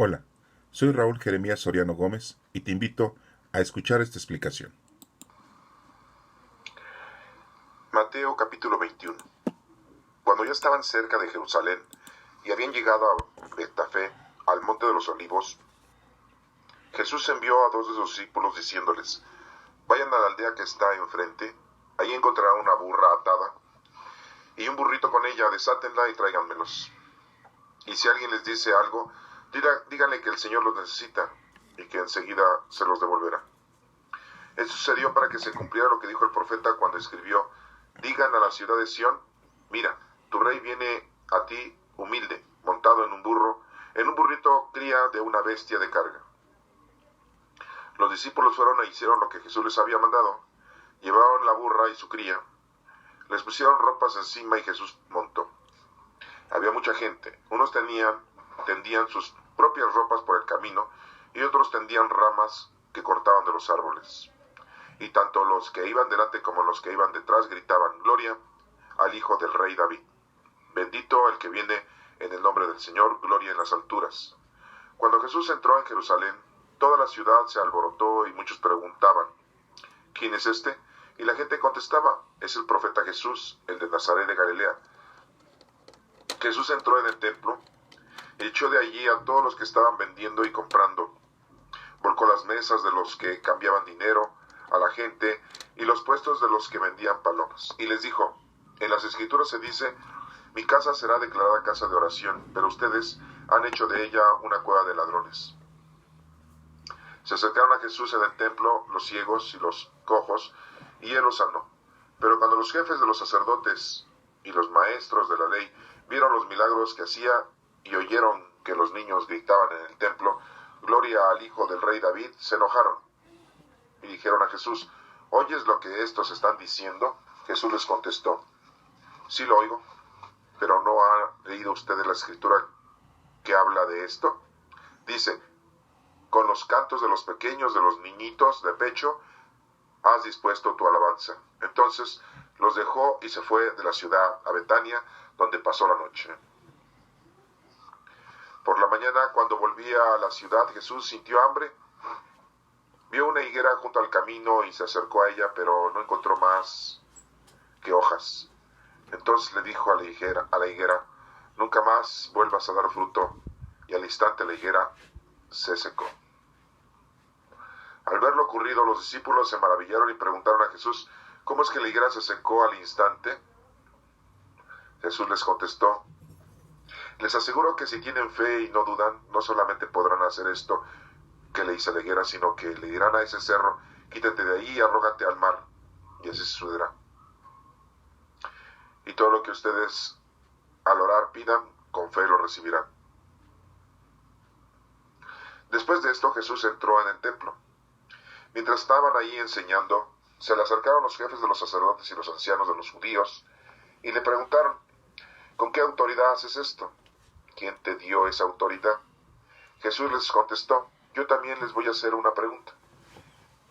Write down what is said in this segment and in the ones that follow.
Hola, soy Raúl Jeremías Soriano Gómez y te invito a escuchar esta explicación. Mateo capítulo 21. Cuando ya estaban cerca de Jerusalén y habían llegado a Betfagé, al monte de los olivos, Jesús envió a 2 de sus discípulos diciéndoles: vayan a la aldea que está enfrente, ahí encontrarán una burra atada y un burrito con ella, desátenla y tráiganmelos. Y si alguien les dice algo, díganle que el Señor los necesita y que enseguida se los devolverá. Esto sucedió para que se cumpliera lo que dijo el profeta cuando escribió: digan a la ciudad de Sión, mira, tu rey viene a ti humilde, montado en un burrito cría de una bestia de carga. Los discípulos fueron e hicieron lo que Jesús les había mandado. Llevaron la burra y su cría, les pusieron ropas encima y Jesús montó. Había mucha gente. Unos tendían sus propias ropas por el camino y otros tendían ramas que cortaban de los árboles. Y tanto los que iban delante como los que iban detrás gritaban: gloria al Hijo del Rey David. Bendito el que viene en el nombre del Señor, gloria en las alturas. Cuando Jesús entró en Jerusalén, toda la ciudad se alborotó y muchos preguntaban: ¿quién es este? Y la gente contestaba: es el profeta Jesús, el de Nazaret de Galilea. Jesús entró en el templo y echó de allí a todos los que estaban vendiendo y comprando. Volcó las mesas de los que cambiaban dinero a la gente y los puestos de los que vendían palomas. Y les dijo: en las Escrituras se dice: mi casa será declarada casa de oración, pero ustedes han hecho de ella una cueva de ladrones. Se acercaron a Jesús en el templo los ciegos y los cojos, y él los sanó. Pero cuando los jefes de los sacerdotes y los maestros de la ley vieron los milagros que hacía y oyeron que los niños gritaban en el templo: gloria al Hijo del Rey David, se enojaron y dijeron a Jesús: ¿oyes lo que estos están diciendo? Jesús les contestó: sí lo oigo, pero ¿no ha leído ustedes la Escritura que habla de esto? Dice: con los cantos de los pequeños, de los niñitos de pecho, has dispuesto tu alabanza. Entonces los dejó y se fue de la ciudad a Betania, donde pasó la noche. Por la mañana, cuando volvía a la ciudad, Jesús sintió hambre. Vio una higuera junto al camino y se acercó a ella, pero no encontró más que hojas. Entonces le dijo a la higuera: nunca más vuelvas a dar fruto. Y al instante la higuera se secó. Al ver lo ocurrido, los discípulos se maravillaron y preguntaron a Jesús: ¿cómo es que la higuera se secó al instante? Jesús les contestó: les aseguro que si tienen fe y no dudan, no solamente podrán hacer esto que le hice a la higuera, sino que le dirán a ese cerro: quítate de ahí y arrógate al mar, y así sucederá. Y todo lo que ustedes al orar pidan, con fe lo recibirán. Después de esto, Jesús entró en el templo. Mientras estaban ahí enseñando, se le acercaron los jefes de los sacerdotes y los ancianos de los judíos y le preguntaron: ¿con qué autoridad haces esto? ¿Quién te dio esa autoridad? Jesús les contestó: yo también les voy a hacer una pregunta.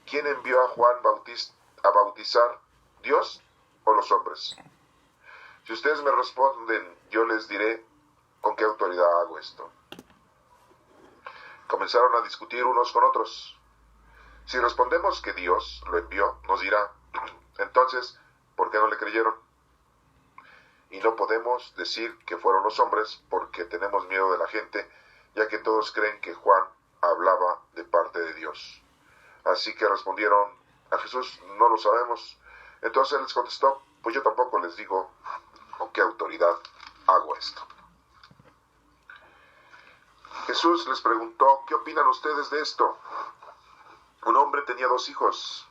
¿Quién envió a Juan a bautizar, Dios o los hombres? Si ustedes me responden, yo les diré con qué autoridad hago esto. Comenzaron a discutir unos con otros. Si respondemos que Dios lo envió, nos dirá: entonces, ¿por qué no le creyeron? Y no podemos decir que fueron los hombres porque tenemos miedo de la gente, ya que todos creen que Juan hablaba de parte de Dios. Así que respondieron a Jesús: no lo sabemos. Entonces él les contestó: pues yo tampoco les digo con qué autoridad hago esto. Jesús les preguntó: ¿qué opinan ustedes de esto? Un hombre tenía 2 hijos,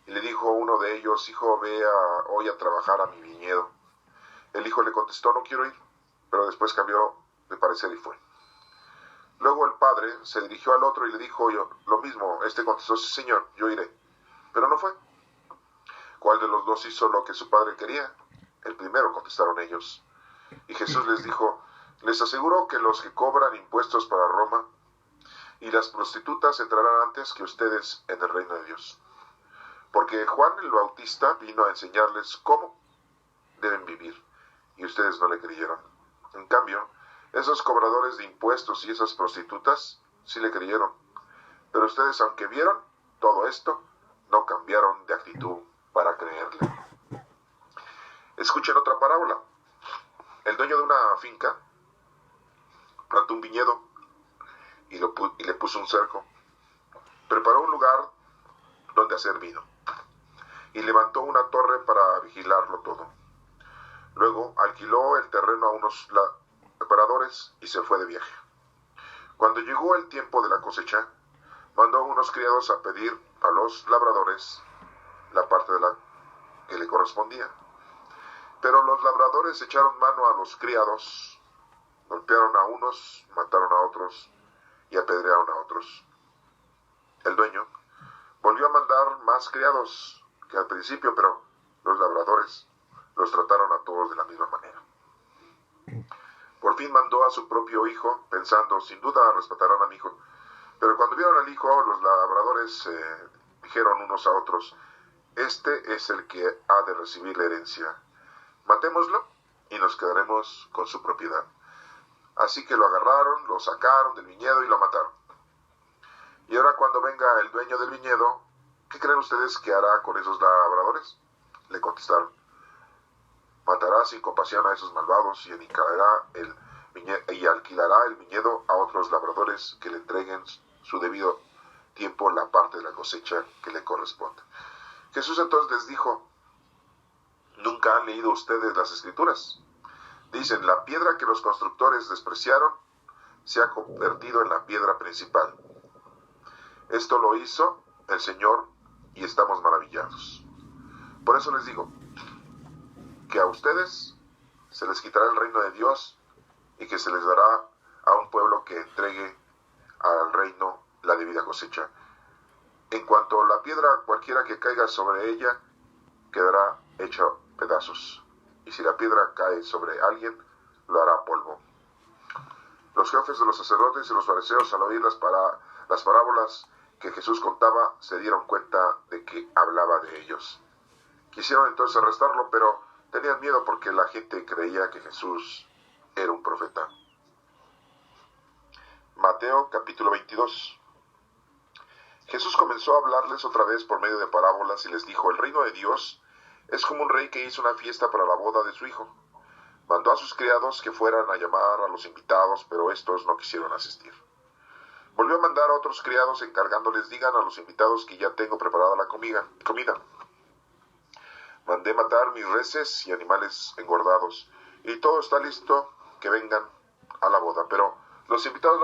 y le dijo uno de ellos: hijo, ve hoy a trabajar a mi viñedo. El hijo le contestó: no quiero ir, pero después cambió de parecer y fue. Luego el padre se dirigió al otro y le dijo lo mismo. Este contestó: sí, señor, yo iré, pero no fue. ¿Cuál de los 2 hizo lo que su padre quería? El primero, contestaron ellos. Y Jesús les dijo: les aseguro que los que cobran impuestos para Roma y las prostitutas entrarán antes que ustedes en el reino de Dios. Porque Juan el Bautista vino a enseñarles cómo deben vivir, y ustedes no le creyeron. En cambio, Esos cobradores de impuestos y esas prostitutas sí le creyeron. Pero ustedes, aunque vieron todo esto, no cambiaron de actitud para creerle. Escuchen otra parábola. El dueño de una finca plantó un viñedo y le puso un cerco. Preparó un lugar donde hacer vino y levantó una torre para vigilarlo todo. Luego alquiló el terreno a unos labradores y se fue de viaje. Cuando llegó el tiempo de la cosecha, mandó a unos criados a pedir a los labradores la parte de la que le correspondía. Pero los labradores echaron mano a los criados, golpearon a unos, mataron a otros y apedrearon a otros. El dueño volvió a mandar más criados que al principio, pero los labradores los trataron a todos de la misma manera. Por fin mandó a su propio hijo, pensando, sin duda respetarán a mi hijo. Pero cuando vieron al hijo, los labradores dijeron unos a otros, este es el que ha de recibir la herencia. Matémoslo y nos quedaremos con su propiedad. Así que lo agarraron, lo sacaron del viñedo y lo mataron. Y ahora cuando venga el dueño del viñedo, ¿qué creen ustedes que hará con esos labradores? Le contestaron, matará sin compasión a esos malvados y alquilará el viñedo a otros labradores que le entreguen su debido tiempo la parte de la cosecha que le corresponde. Jesús entonces les dijo, ¿nunca han leído ustedes las Escrituras? Dicen, la piedra que los constructores despreciaron se ha convertido en la piedra principal. Esto lo hizo el Señor y estamos maravillados. Por eso les digo que a ustedes se les quitará el reino de Dios y que se les dará a un pueblo que entregue al reino la debida cosecha. En cuanto a la piedra, cualquiera que caiga sobre ella quedará hecha pedazos. Y si la piedra cae sobre alguien, lo hará polvo. Los jefes de los sacerdotes y los fariseos, al oír las parábolas que Jesús contaba, se dieron cuenta de que hablaba de ellos. Quisieron entonces arrestarlo, pero tenían miedo porque la gente creía que Jesús era un profeta. Mateo capítulo 22. Jesús comenzó a hablarles otra vez por medio de parábolas y les dijo, el reino de Dios es como un rey que hizo una fiesta para la boda de su hijo. Mandó a sus criados que fueran a llamar a los invitados, pero estos no quisieron asistir. Volvió a mandar a otros criados encargándoles, digan a los invitados que ya tengo preparada la comida. Mandé matar mis reses y animales engordados, y todo está listo, que vengan a la boda. Pero los invitados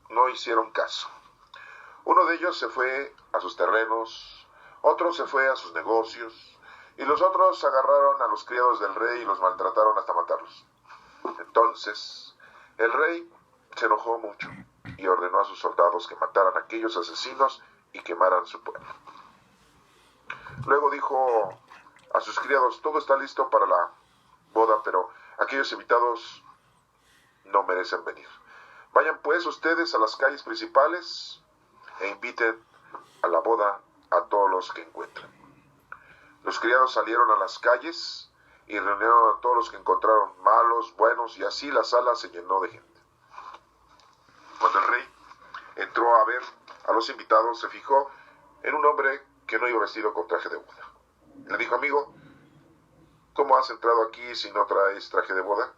no hicieron caso. Uno de ellos se fue a sus terrenos, otro se fue a sus negocios, y los otros agarraron a los criados del rey y los maltrataron hasta matarlos. Entonces, el rey se enojó mucho y ordenó a sus soldados que mataran a aquellos asesinos y quemaran su pueblo. Luego dijo a sus criados, todo está listo para la boda, pero aquellos invitados no merecen venir. Vayan pues ustedes a las calles principales e inviten a la boda a todos los que encuentren. Los criados salieron a las calles y reunieron a todos los que encontraron, malos, buenos, y así la sala se llenó de gente. Cuando el rey entró a ver a los invitados, se fijó en un hombre que no iba vestido con traje de boda. Le dijo, amigo, ¿cómo has entrado aquí si no traes traje de boda?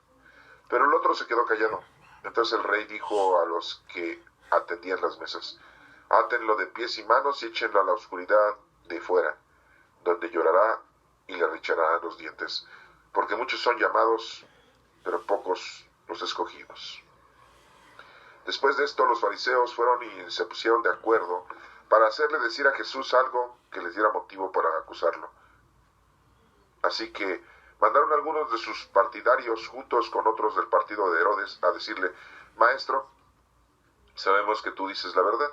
Pero el otro se quedó callado. Entonces el rey dijo a los que atendían las mesas, átenlo de pies y manos y échenlo a la oscuridad de fuera, donde llorará y le arrecharán los dientes, porque muchos son llamados, pero pocos los escogidos. Después de esto, los fariseos fueron y se pusieron de acuerdo para hacerle decir a Jesús algo que les diera motivo para acusarlo. Así que mandaron a algunos de sus partidarios juntos con otros del partido de Herodes a decirle, Maestro, sabemos que tú dices la verdad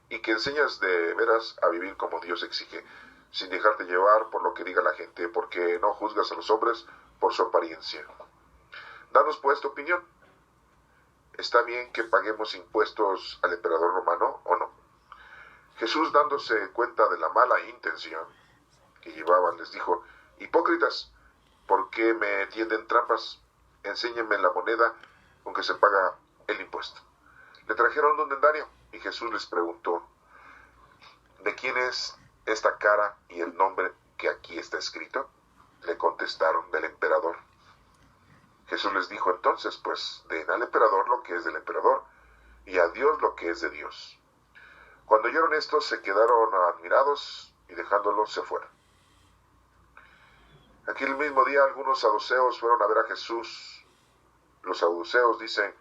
y que enseñas de veras a vivir como Dios exige, sin dejarte llevar por lo que diga la gente, porque no juzgas a los hombres por su apariencia. Danos pues tu opinión. ¿Está bien que paguemos impuestos al emperador romano o no? Jesús, dándose cuenta de la mala intención que llevaban, les dijo, hipócritas, ¿por qué me tienden trampas? Enséñenme la moneda con que se paga el impuesto. Le trajeron un denario y Jesús les preguntó: ¿de quién es esta cara y el nombre que aquí está escrito? Le contestaron: del emperador. Jesús les dijo entonces: pues den al emperador lo que es del emperador y a Dios lo que es de Dios. Cuando oyeron esto se quedaron admirados y dejándolo se fueron. Aquel mismo día algunos saduceos fueron a ver a Jesús. Los saduceos dicen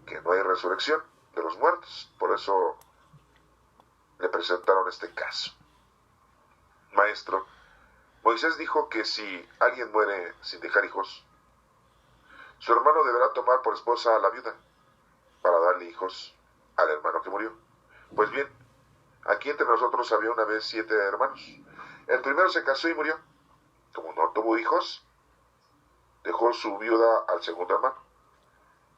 que no hay resurrección de los muertos, por eso le presentaron este caso. Maestro, Moisés dijo que si alguien muere sin dejar hijos, su hermano deberá tomar por esposa a la viuda para darle hijos al hermano que murió. Pues bien, aquí entre nosotros había una vez 7 hermanos. El primero se casó y murió. Como no tuvo hijos, dejó su viuda al segundo hermano.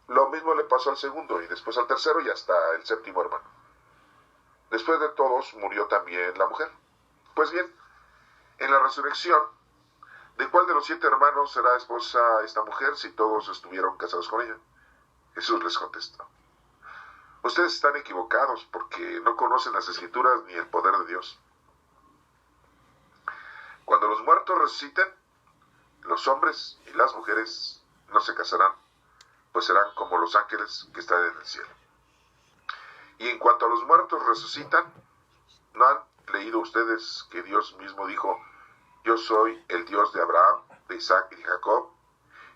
Lo mismo le pasó al segundo y después al tercero y hasta el séptimo hermano. Después de todos murió también la mujer. Pues bien, en la resurrección, ¿de cuál de los 7 hermanos será esposa esta mujer si todos estuvieron casados con ella? Jesús les contestó: ustedes están equivocados porque no conocen las Escrituras ni el poder de Dios. Cuando los muertos resuciten, los hombres y las mujeres no se casarán, pues serán como los ángeles que están en el cielo. Y en cuanto a los muertos resucitan, ¿no han leído ustedes que Dios mismo dijo: yo soy el Dios de Abraham, de Isaac y de Jacob?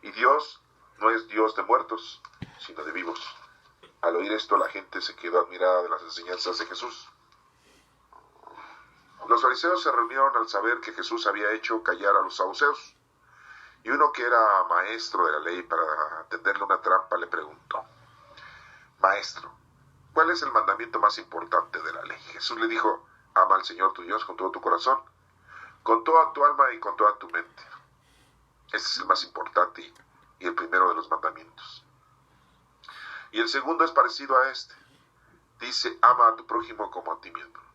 Y Dios no es Dios de muertos, sino de vivos. Al oír esto, la gente se quedó admirada de las enseñanzas de Jesús. Los fariseos se reunieron al saber que Jesús había hecho callar a los saduceos. Y uno que era maestro de la ley, para tenderle una trampa, le preguntó: Maestro, ¿cuál es el mandamiento más importante de la ley? Jesús le dijo: ama al Señor tu Dios con todo tu corazón, con toda tu alma y con toda tu mente. Este es el más importante y el primero de los mandamientos. Y el segundo es parecido a este. Dice: ama a tu prójimo como a ti mismo.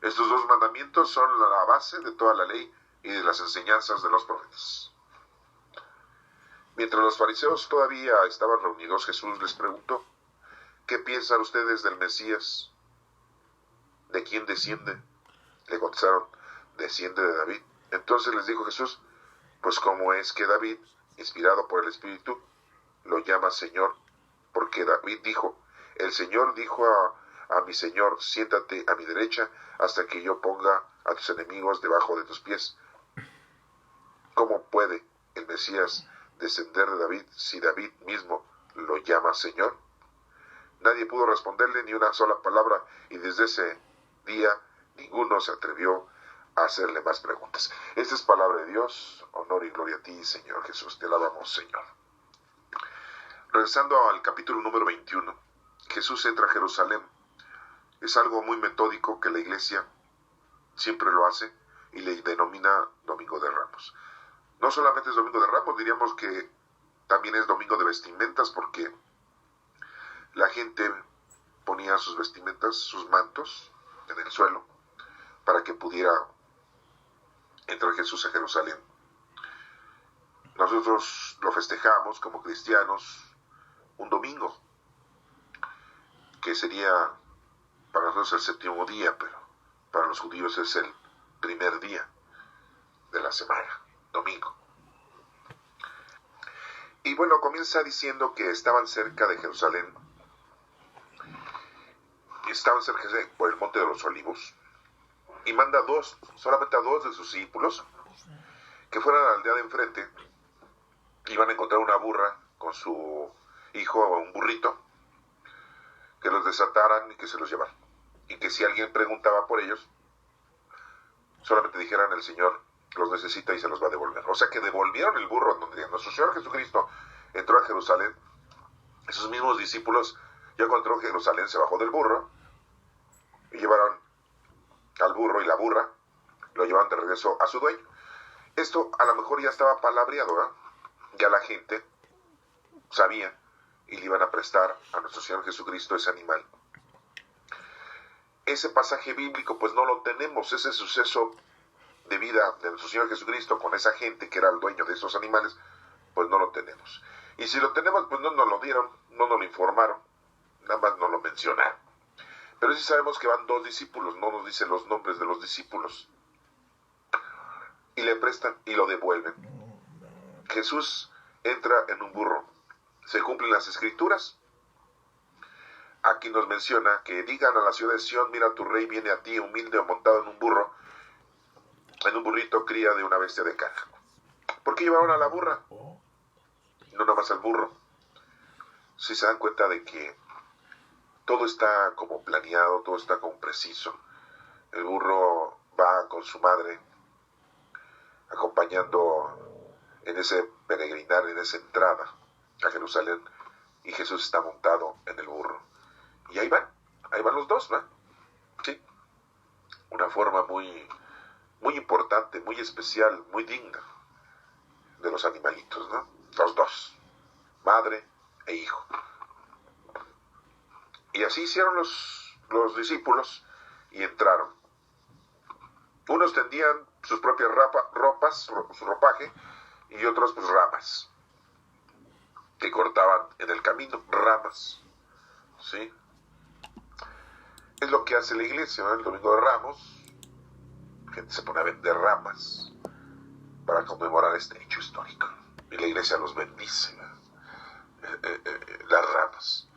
Estos 2 mandamientos son la base de toda la ley y de las enseñanzas de los profetas. Mientras los fariseos todavía estaban reunidos, Jesús les preguntó: ¿qué piensan ustedes del Mesías? ¿De quién desciende? Le contestaron: desciende de David. Entonces les dijo Jesús: pues cómo es que David, inspirado por el Espíritu, lo llama Señor, porque David dijo: el Señor dijo a mi Señor: siéntate a mi derecha hasta que yo ponga a tus enemigos debajo de tus pies. ¿Cómo puede el Mesías descender de David si David mismo lo llama Señor? Nadie pudo responderle ni una sola palabra, y desde ese día ninguno se atrevió a hacerle más preguntas. Esta es palabra de Dios. Honor y gloria a ti, Señor Jesús. Te alabamos, Señor. Regresando al capítulo número 21, Jesús entra a Jerusalén. Es algo muy metódico que la iglesia siempre lo hace y le denomina Domingo de Ramos. No solamente es Domingo de Ramos, diríamos que también es Domingo de Vestimentas, porque la gente ponía sus vestimentas, sus mantos en el suelo para que pudiera entrar Jesús a Jerusalén. Nosotros lo festejamos como cristianos un domingo, que sería para nosotros el 7º día, pero para los judíos es el primer día de la semana, domingo. Y bueno, comienza diciendo que estaban cerca de Jerusalén, por el monte de los Olivos, y manda solamente a 2 de sus discípulos que fueran a la aldea de enfrente. Iban a encontrar una burra con su hijo, o un burrito, que los desataran y que se los llevaran. Y que si alguien preguntaba por ellos, solamente dijeran: el Señor los necesita y se los va a devolver. O sea que devolvieron el burro donde nuestro Señor Jesucristo entró a Jerusalén. Esos mismos discípulos, ya cuando entró a Jerusalén, se bajó del burro y llevaron al burro y la burra, lo llevaron de regreso a su dueño. Esto a lo mejor ya estaba palabreado, ¿eh? Ya la gente sabía y le iban a prestar a nuestro Señor Jesucristo ese animal. Ese pasaje bíblico pues no lo tenemos, ese suceso de vida de nuestro Señor Jesucristo con esa gente que era el dueño de esos animales, pues no lo tenemos. Y si lo tenemos, pues no nos lo dieron, no nos lo informaron, nada más nos lo mencionaron. Pero sí sabemos que van 2 discípulos, no nos dicen los nombres de los discípulos. Y le prestan y lo devuelven. Jesús entra en un burro. Se cumplen las escrituras. Aquí nos menciona que digan a la ciudad de Sión, mira, tu rey viene a ti, humilde o montado en un burro, en un burrito cría de una bestia de carga. ¿Por qué llevaron a la burra? No nomás al burro. Si se dan cuenta de que todo está como planeado, todo está como preciso. El burro va con su madre, acompañando en ese peregrinar, en esa entrada a Jerusalén, y Jesús está montado en el burro. Y ahí van los dos, ¿va? Sí. Una forma muy, muy importante, muy especial, muy digna de los animalitos, ¿no? Los dos, madre e hijo. Y así hicieron los discípulos y entraron. Unos tendían sus propias ropas, su ropaje, y otros pues ramas que cortaban en el camino, ramas, ¿sí? Es lo que hace la iglesia, ¿no? El domingo de Ramos, la gente se pone a vender ramas para conmemorar este hecho histórico. Y la iglesia los bendice, ¿no? Las ramas.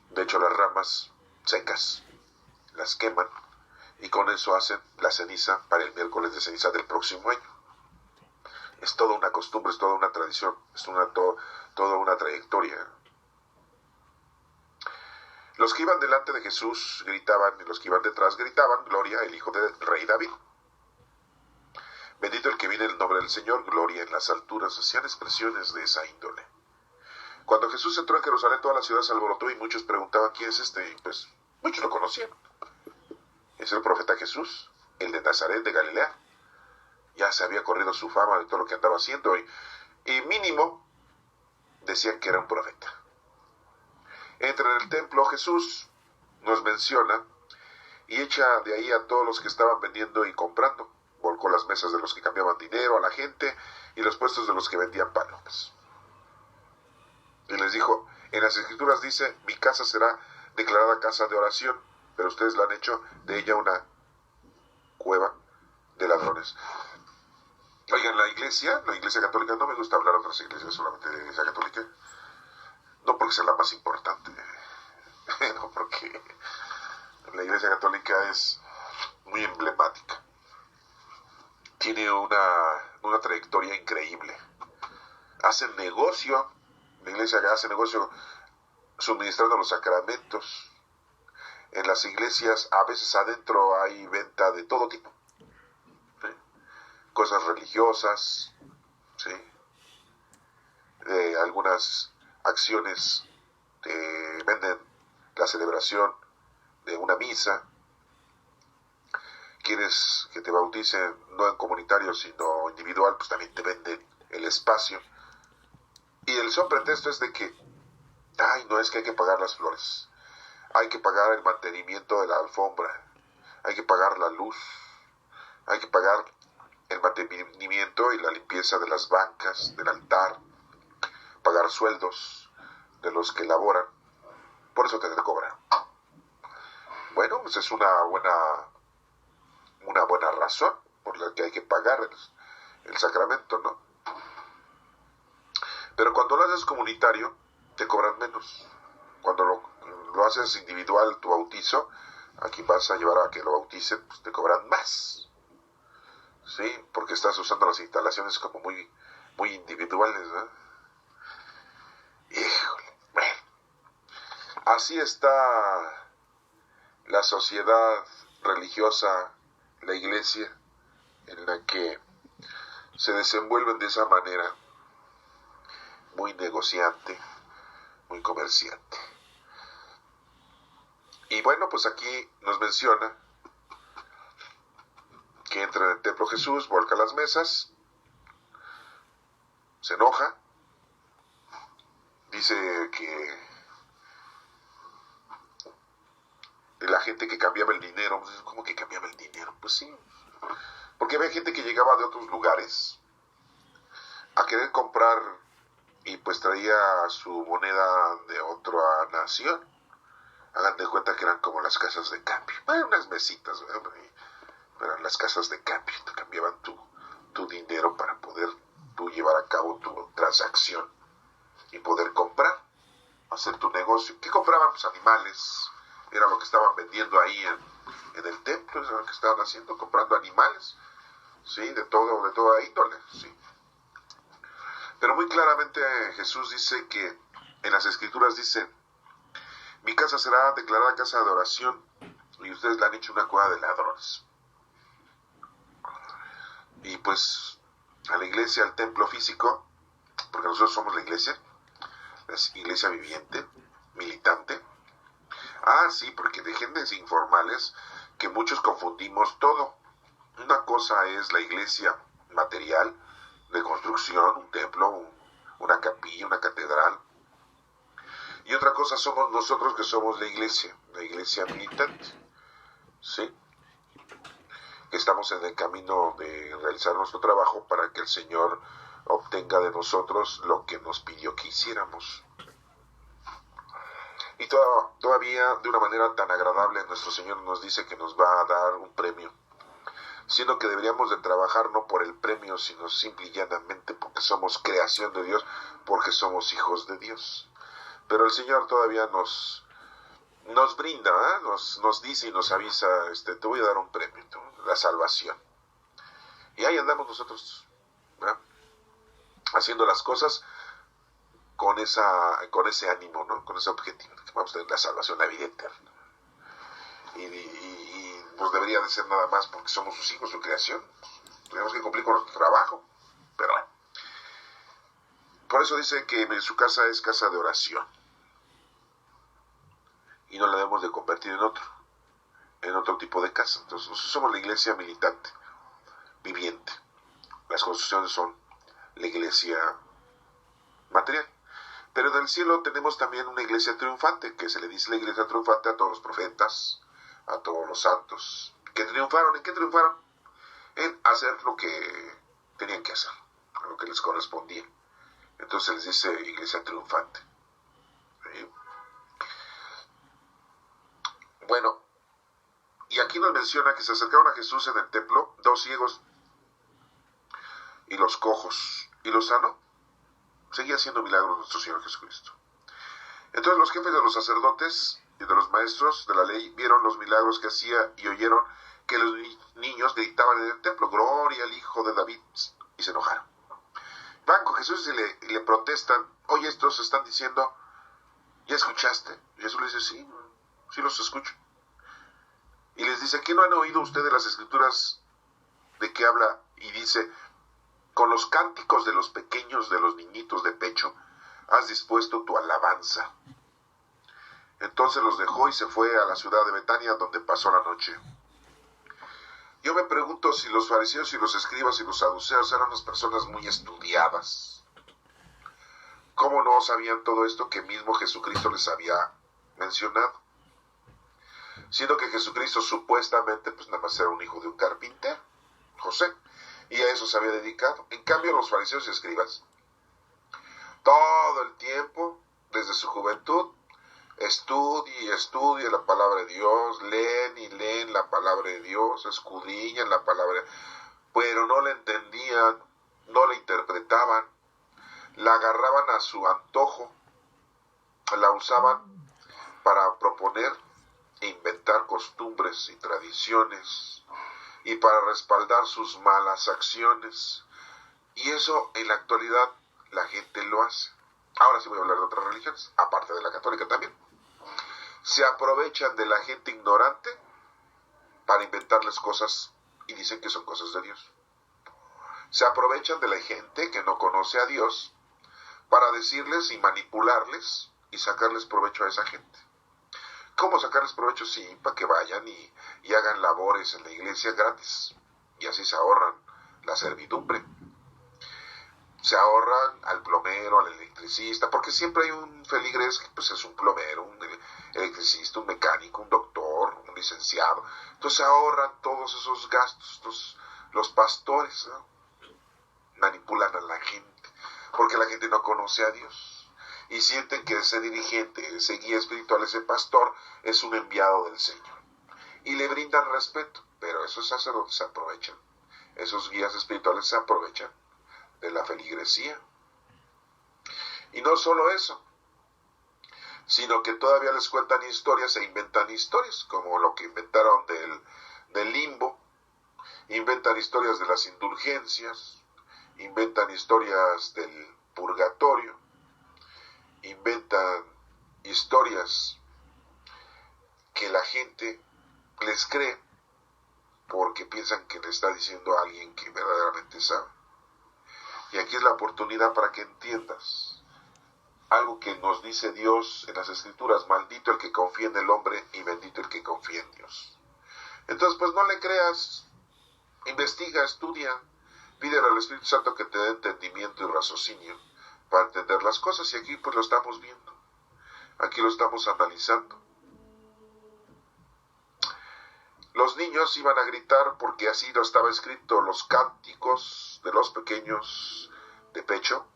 De hecho, las ramas secas las queman y con eso hacen la ceniza para el miércoles de ceniza del próximo año. Es toda una costumbre, es toda una tradición, es toda una trayectoria. Los que iban delante de Jesús gritaban, y los que iban detrás gritaban, gloria al Hijo del Rey David. Bendito el que viene en el nombre del Señor, gloria en las alturas. Hacían expresiones de esa índole. Cuando Jesús entró en Jerusalén, toda la ciudad se alborotó y muchos preguntaban quién es este, y pues muchos lo conocían. Es el profeta Jesús, el de Nazaret de Galilea. Ya se había corrido su fama de todo lo que andaba haciendo y mínimo decían que era un profeta. Entra en el templo Jesús, nos menciona, y echa de ahí a todos los que estaban vendiendo y comprando. Volcó las mesas de los que cambiaban dinero a la gente y los puestos de los que vendían palomas. Y les dijo, en las escrituras dice, mi casa será declarada casa de oración, pero ustedes la han hecho de ella una cueva de ladrones. Oigan, la iglesia católica, no me gusta hablar de otras iglesias, solamente de la iglesia católica, no porque sea la más importante, no, porque la iglesia católica es muy emblemática. Tiene una trayectoria increíble. Hacen negocio, la iglesia hace negocio suministrando los sacramentos. En las iglesias, a veces adentro hay venta de todo tipo. ¿Sí? Cosas religiosas, ¿sí? Algunas acciones venden la celebración de una misa. Quieres que te bauticen no en comunitario sino individual, pues también te venden el espacio. Y el son pretexto es de que, no es que hay que pagar las flores, hay que pagar el mantenimiento de la alfombra, hay que pagar la luz, hay que pagar el mantenimiento y la limpieza de las bancas, del altar, pagar sueldos de los que laboran, por eso te cobran. Bueno, pues es una buena razón por la que hay que pagar el sacramento, ¿no? Pero cuando lo haces comunitario, te cobran menos. Cuando lo haces individual, tu bautizo, a quien vas a llevar a que lo bauticen, pues te cobran más. ¿Sí? Porque estás usando las instalaciones como muy, muy individuales, ¿no? Híjole, bueno. Así está la sociedad religiosa, la iglesia, en la que se desenvuelven de esa manera, muy negociante, muy comerciante. Y bueno, pues aquí nos menciona que entra en el templo Jesús, volca las mesas, se enoja, dice que la gente que cambiaba el dinero, ¿cómo que cambiaba el dinero? Pues sí, porque había gente que llegaba de otros lugares a querer comprar y pues traía su moneda de otra nación. Hagan de cuenta que eran como las casas de cambio. Bueno, unas mesitas, ¿verdad? Eran las casas de cambio. Te cambiaban tu dinero para poder tú llevar a cabo tu transacción y poder comprar, hacer tu negocio. ¿Qué compraban? Pues animales. Era lo que estaban vendiendo ahí en el templo. Era lo que estaban haciendo, comprando animales. Sí, de toda índole. Sí. Pero muy claramente Jesús dice que en las Escrituras dice: mi casa será declarada casa de oración y ustedes la han hecho una cueva de ladrones. Y pues a la iglesia, al templo físico, porque nosotros somos la iglesia viviente, militante. Ah, sí, porque dejen de informarles que muchos confundimos todo. Una cosa es la iglesia material, de construcción, un templo, una capilla, una catedral. Y otra cosa somos nosotros, que somos la iglesia militante, ¿sí? Que estamos en el camino de realizar nuestro trabajo para que el Señor obtenga de nosotros lo que nos pidió que hiciéramos. Y todavía de una manera tan agradable nuestro Señor nos dice que nos va a dar un premio, siendo que deberíamos de trabajar no por el premio, sino simple y llanamente porque somos creación de Dios, porque somos hijos de Dios. Pero el Señor todavía nos brinda, ¿eh? nos dice y nos avisa: te voy a dar un premio, la salvación. Y ahí andamos nosotros, ¿verdad? Haciendo las cosas con ese ánimo, ¿no? Con ese objetivo, que vamos a tener la salvación, la vida eterna. Y pues debería de ser nada más porque somos sus hijos, su creación. Tenemos que cumplir con nuestro trabajo. Pero bueno, por eso dice que su casa es casa de oración. Y no la debemos de convertir en otro tipo de casa. Entonces nosotros somos la iglesia militante, viviente. Las construcciones son la iglesia material. Pero en el cielo tenemos también una iglesia triunfante, que se le dice la iglesia triunfante a todos los profetas, a todos los santos, que triunfaron. ¿En qué triunfaron? En hacer lo que tenían que hacer, lo que les correspondía. Entonces les dice iglesia triunfante. ¿Sí? Bueno, y aquí nos menciona que se acercaron a Jesús en el templo 2 ciegos y los cojos, y los sanó. Seguía haciendo milagros nuestro Señor Jesucristo. Entonces los jefes de los sacerdotes y de los maestros de la ley vieron los milagros que hacía y oyeron que los niños gritaban en el templo: gloria al Hijo de David, y se enojaron. Van con Jesús y le protestan: oye, estos están diciendo, ¿ya escuchaste? Y Jesús les dice: sí los escucho. Y les dice: ¿qué no han oído ustedes las Escrituras de qué habla? Y dice: con los cánticos de los pequeños, de los niñitos de pecho, has dispuesto tu alabanza. Entonces los dejó y se fue a la ciudad de Betania, donde pasó la noche. Yo me pregunto si los fariseos y los escribas y los saduceos eran unas personas muy estudiadas. ¿Cómo no sabían todo esto que mismo Jesucristo les había mencionado? Siendo que Jesucristo supuestamente pues nada más era un hijo de un carpintero, José, y a eso se había dedicado. En cambio los fariseos y escribas, todo el tiempo, desde su juventud, estudia la palabra de Dios, leen la palabra de Dios, escudriñan la palabra, pero no la entendían, no la interpretaban, la agarraban a su antojo, la usaban para proponer e inventar costumbres y tradiciones y para respaldar sus malas acciones. Y eso en la actualidad la gente lo hace. Ahora sí voy a hablar de otras religiones, aparte de la católica también. Se aprovechan de la gente ignorante para inventarles cosas y dicen que son cosas de Dios. Se aprovechan de la gente que no conoce a Dios para decirles y manipularles y sacarles provecho a esa gente. ¿Cómo sacarles provecho? Sí, para que vayan y hagan labores en la iglesia gratis. Y así se ahorran la servidumbre. Se ahorran al plomero, al electricista, porque siempre hay un feligrés que pues es un plomero, un electricista, un mecánico, un doctor, un licenciado. Entonces se ahorran todos esos gastos. Los pastores, ¿no?, manipulan a la gente porque la gente no conoce a Dios y sienten que ese dirigente, ese guía espiritual, ese pastor es un enviado del Señor y le brindan respeto, pero esos sacerdotes se aprovechan, esos guías espirituales se aprovechan de la feligresía. Y no solo eso, sino que todavía les cuentan historias e inventan historias, como lo que inventaron del limbo, inventan historias de las indulgencias, inventan historias del purgatorio, inventan historias que la gente les cree porque piensan que le está diciendo a alguien que verdaderamente sabe. Y aquí es la oportunidad para que entiendas algo que nos dice Dios en las Escrituras: maldito el que confía en el hombre y bendito el que confía en Dios. Entonces, pues no le creas, investiga, estudia, pídele al Espíritu Santo que te dé entendimiento y raciocinio para entender las cosas, y aquí pues lo estamos viendo, aquí lo estamos analizando. Los niños iban a gritar porque así lo estaba escrito: los cánticos de los pequeños de pecho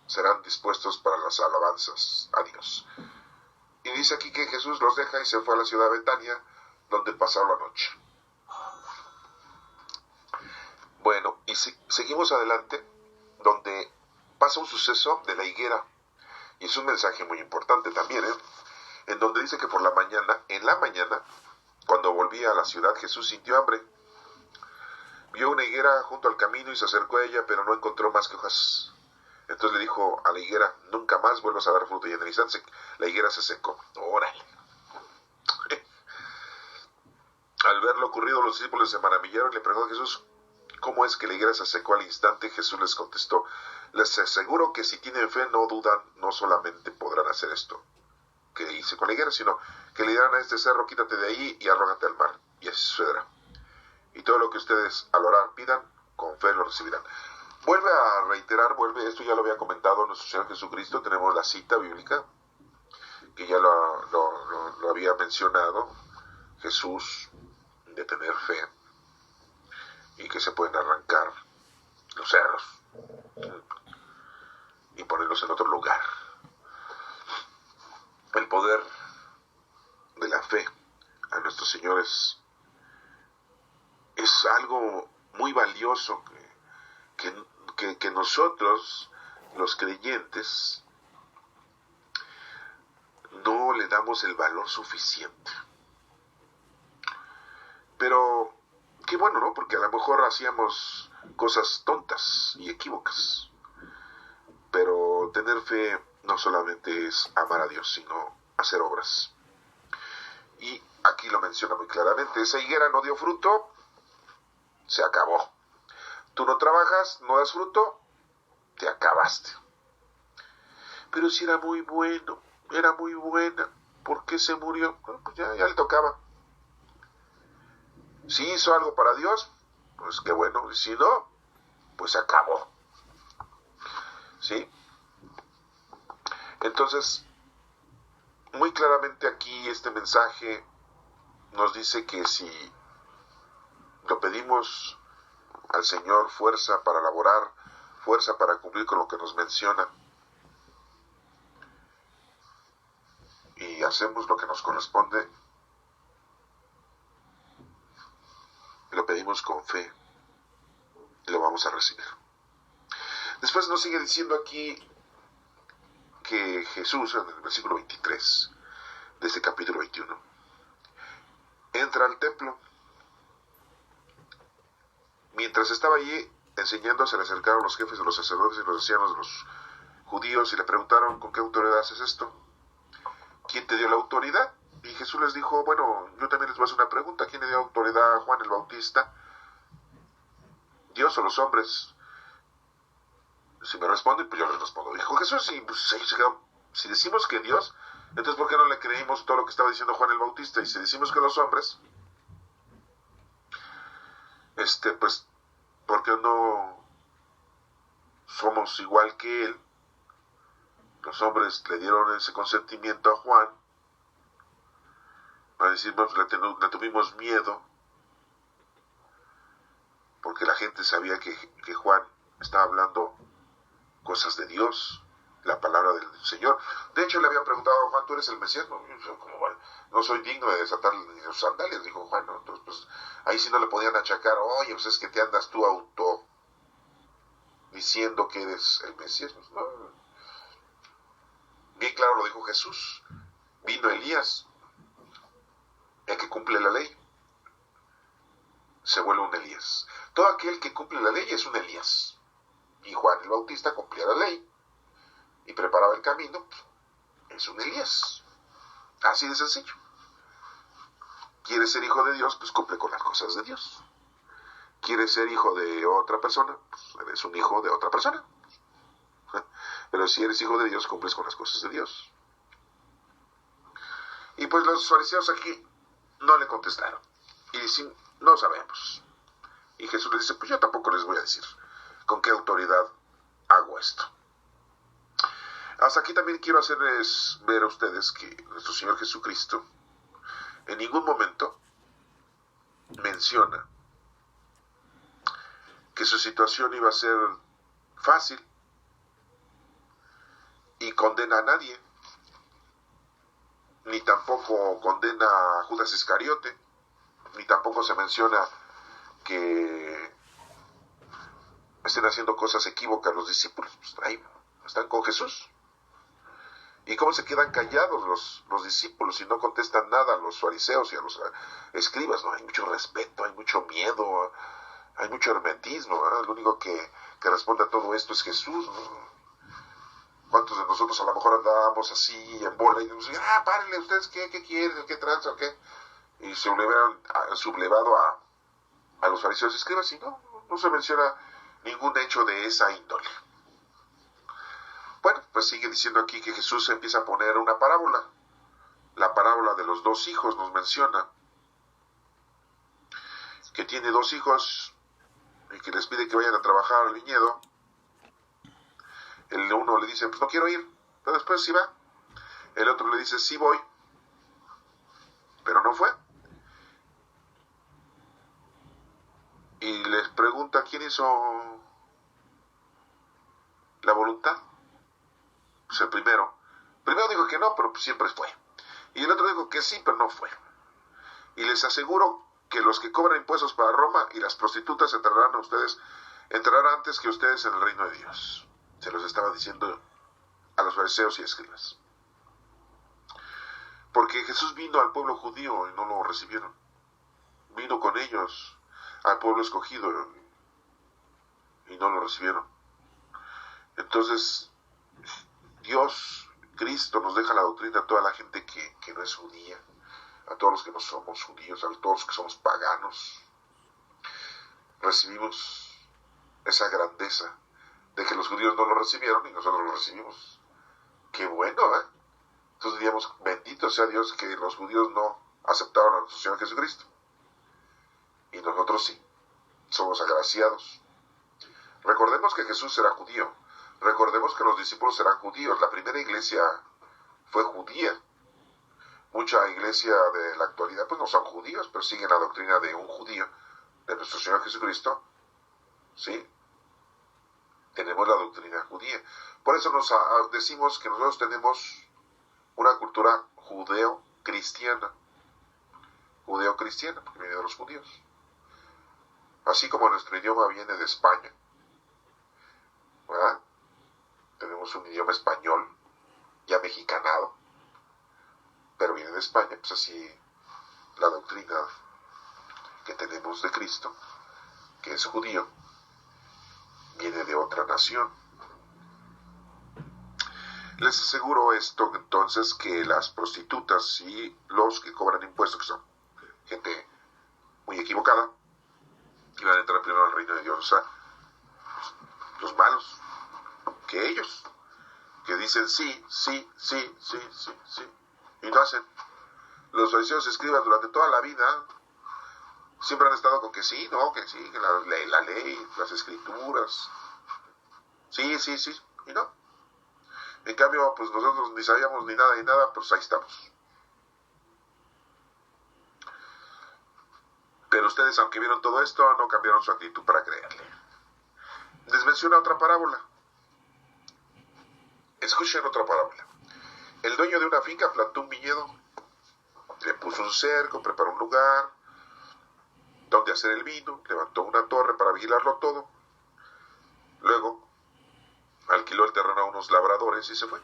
serán dispuestos para las alabanzas a Dios. Y dice aquí que Jesús los deja y se fue a la ciudad de Betania, donde pasaron la noche. Bueno, y seguimos adelante, donde pasa un suceso de la higuera, y es un mensaje muy importante también, en donde dice que en la mañana, cuando volvía a la ciudad, Jesús sintió hambre. Vio una higuera junto al camino y se acercó a ella, pero no encontró más que hojas. Entonces le dijo a la higuera: nunca más vuelvas a dar fruto. Y en el instante la higuera se secó. ¡Órale! Al ver lo ocurrido, los discípulos se maravillaron y le preguntaron a Jesús: ¿cómo es que la higuera se secó al instante? Jesús les contestó: les aseguro que si tienen fe, no dudan, no solamente podrán hacer esto que hice con la higuera, sino que le dirán a este cerro: quítate de ahí y arrójate al mar. Y así sucederá. Y todo lo que ustedes al orar pidan, con fe lo recibirán. Vuelve a reiterar, esto ya lo había comentado nuestro Señor Jesucristo. Tenemos la cita bíblica, que ya lo había mencionado Jesús, de tener fe, y que se pueden arrancar los cerros y ponerlos en otro lugar. El poder de la fe a nuestros señores es algo muy valioso que nosotros, los creyentes, no le damos el valor suficiente. Pero qué bueno, ¿no? Porque a lo mejor hacíamos cosas tontas y equívocas. Pero tener fe no solamente es amar a Dios, sino hacer obras. Y aquí lo menciona muy claramente: esa higuera no dio fruto, se acabó. Tú no trabajas, no das fruto, te acabaste. Pero si era muy bueno, era muy buena, ¿por qué se murió? Bueno, pues ya le tocaba. Si hizo algo para Dios, pues qué bueno. Y si no, pues se acabó. ¿Sí? Entonces, muy claramente aquí este mensaje nos dice que si lo pedimos al Señor fuerza para laborar, fuerza para cumplir con lo que nos menciona, y hacemos lo que nos corresponde, lo pedimos con fe y lo vamos a recibir. Después nos sigue diciendo aquí que Jesús, en el versículo 23 de este capítulo 21, entra al templo. Mientras estaba allí enseñando, se le acercaron los jefes de los sacerdotes y los ancianos de los judíos y le preguntaron: ¿con qué autoridad haces esto? ¿Quién te dio la autoridad? Y Jesús les dijo: bueno, yo también les voy a hacer una pregunta. ¿Quién le dio autoridad a Juan el Bautista? ¿Dios o los hombres? Si me responden, pues yo les respondo. Dijo Jesús: si decimos que Dios, entonces ¿por qué no le creímos todo lo que estaba diciendo Juan el Bautista? Y si decimos que los hombres, pues, ¿por qué no somos igual que él? Los hombres le dieron ese consentimiento a Juan, para decirnos, le tuvimos miedo, porque la gente sabía que Juan estaba hablando cosas de Dios, la palabra del Señor. De hecho, le habían preguntado a Juan, ¿tú eres el Mesías? No, no soy digno de desatar los sandalias, dijo Juan, ¿no? Entonces, pues, ahí sí no le podían achacar, oye, pues es que te andas tú diciendo que eres el Mesías. Pues, no. Bien claro lo dijo Jesús. Vino Elías, el que cumple la ley, se vuelve un Elías. Todo aquel que cumple la ley es un Elías. Y Juan el Bautista cumplía la ley y preparaba el camino, es un Elías. Así de sencillo. ¿Quieres ser hijo de Dios? Pues cumple con las cosas de Dios. ¿Quieres ser hijo de otra persona? Pues eres un hijo de otra persona. Pero si eres hijo de Dios, cumples con las cosas de Dios. Y pues los fariseos aquí no le contestaron. Y dicen, no sabemos. Y Jesús les dice, pues yo tampoco les voy a decir con qué autoridad hago esto. Hasta aquí también quiero hacerles ver a ustedes que nuestro Señor Jesucristo en ningún momento menciona que su situación iba a ser fácil y condena a nadie, ni tampoco condena a Judas Iscariote, ni tampoco se menciona que estén haciendo cosas equívocas los discípulos. Pues ahí están con Jesús. ¿Y cómo se quedan callados los discípulos y no contestan nada a los fariseos y a los escribas? ¿No? Hay mucho respeto, hay mucho miedo, hay mucho hermetismo, ¿no? El único que responde a todo esto es Jesús, ¿no? ¿Cuántos de nosotros a lo mejor andábamos así en bola y decimos, párenle, ¿ustedes qué quieren? ¿Qué tranza o qué? Y se hubieran sublevado a los fariseos y escribas y no se menciona ningún hecho de esa índole. Bueno, pues sigue diciendo aquí que Jesús empieza a poner una parábola. La parábola de los dos hijos nos menciona que tiene dos hijos y que les pide que vayan a trabajar al viñedo. El uno le dice, pues no quiero ir, pero después sí va. El otro le dice, sí voy, pero no fue. Y les pregunta, ¿quién hizo la voluntad? Pues el primero dijo que no, pero siempre fue. Y el otro dijo que sí, pero no fue. Y les aseguro que los que cobran impuestos para Roma y las prostitutas entrarán antes que ustedes en el reino de Dios. Se los estaba diciendo a los fariseos y escribas. Porque Jesús vino al pueblo judío y no lo recibieron. Vino con ellos al pueblo escogido y no lo recibieron. Entonces, Dios, Cristo, nos deja la doctrina a toda la gente que no es judía, a todos los que no somos judíos, a todos los que somos paganos. Recibimos esa grandeza de que los judíos no lo recibieron y nosotros lo recibimos. ¡Qué bueno, eh! Entonces diríamos, bendito sea Dios que los judíos no aceptaron a nuestro Señor Jesucristo. Y nosotros sí, somos agraciados. Recordemos que Jesús era judío. Recordemos que los discípulos eran judíos. La primera iglesia fue judía. Mucha iglesia de la actualidad pues no son judíos, pero siguen la doctrina de un judío, de nuestro Señor Jesucristo. ¿Sí? Tenemos la doctrina judía. Por eso nos decimos que nosotros tenemos una cultura judeo-cristiana. Judeo-cristiana, porque viene de los judíos. Así como nuestro idioma viene de España. ¿Verdad? Tenemos un idioma español, ya mexicanado, pero viene de España, pues así la doctrina que tenemos de Cristo, que es judío, viene de otra nación. Les aseguro esto entonces, que las prostitutas y los que cobran impuestos, que son gente muy equivocada, iban a entrar primero al reino de Dios. O sea, los malos, que ellos, que dicen sí, y no hacen. Los fariseos escriban durante toda la vida, siempre han estado con que sí, no, que sí, que la ley, las escrituras, sí, y no. En cambio, pues nosotros ni sabíamos ni nada, pues ahí estamos. Pero ustedes, aunque vieron todo esto, no cambiaron su actitud para creerle. Les menciona otra parábola. Escuchen otra parábola. El dueño de una finca plantó un viñedo, le puso un cerco, preparó un lugar donde hacer el vino, levantó una torre para vigilarlo todo. Luego alquiló el terreno a unos labradores y se fue.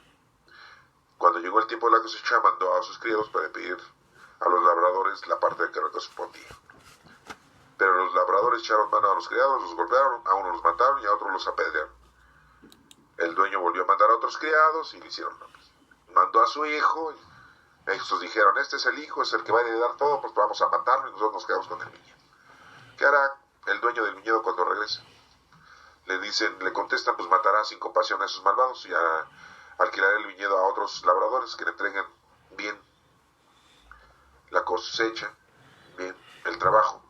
Cuando llegó el tiempo de la cosecha, mandó a sus criados para pedir a los labradores la parte que le correspondía. Pero los labradores echaron mano a los criados, los golpearon, a unos los mataron y a otros los apedrearon. El dueño volvió a mandar a otros criados y le hicieron lo mismo. Mandó a su hijo y estos dijeron, este es el hijo, es el que va a heredar todo, pues vamos a matarlo y nosotros nos quedamos con el viñedo. ¿Qué hará el dueño del viñedo cuando regrese? Le contestan, pues matará sin compasión a esos malvados y alquilará el viñedo a otros labradores que le entreguen bien la cosecha, bien el trabajo.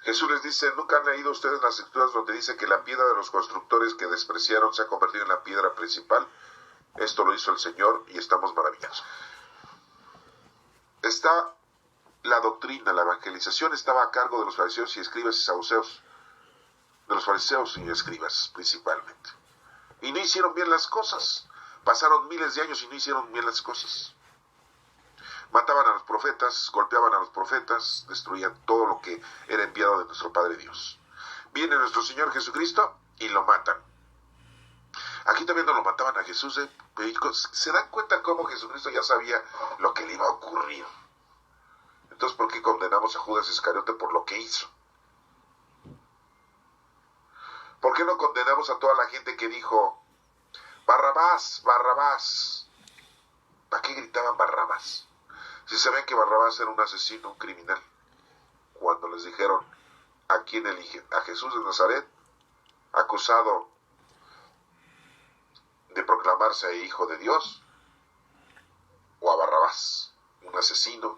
Jesús les dice, ¿nunca han leído ustedes las escrituras donde dice que la piedra de los constructores que despreciaron se ha convertido en la piedra principal? Esto lo hizo el Señor y estamos maravillados. La doctrina, la evangelización estaba a cargo de los fariseos y escribas y saduceos, de los fariseos y escribas principalmente. Y no hicieron bien las cosas. Pasaron miles de años y no hicieron bien las cosas. Mataban a los profetas, golpeaban a los profetas, destruían todo lo que era enviado de nuestro Padre Dios. Viene nuestro Señor Jesucristo y lo matan. Aquí también no lo mataban a Jesús. ¿Se dan cuenta cómo Jesucristo ya sabía lo que le iba a ocurrir? Entonces, ¿por qué condenamos a Judas Iscariote por lo que hizo? ¿Por qué no condenamos a toda la gente que dijo, Barrabás, Barrabás? ¿Para qué gritaban Barrabás? Si saben que Barrabás era un asesino, un criminal. Cuando les dijeron, ¿a quién eligen? ¿A Jesús de Nazaret, acusado de proclamarse hijo de Dios? ¿O a Barrabás, un asesino,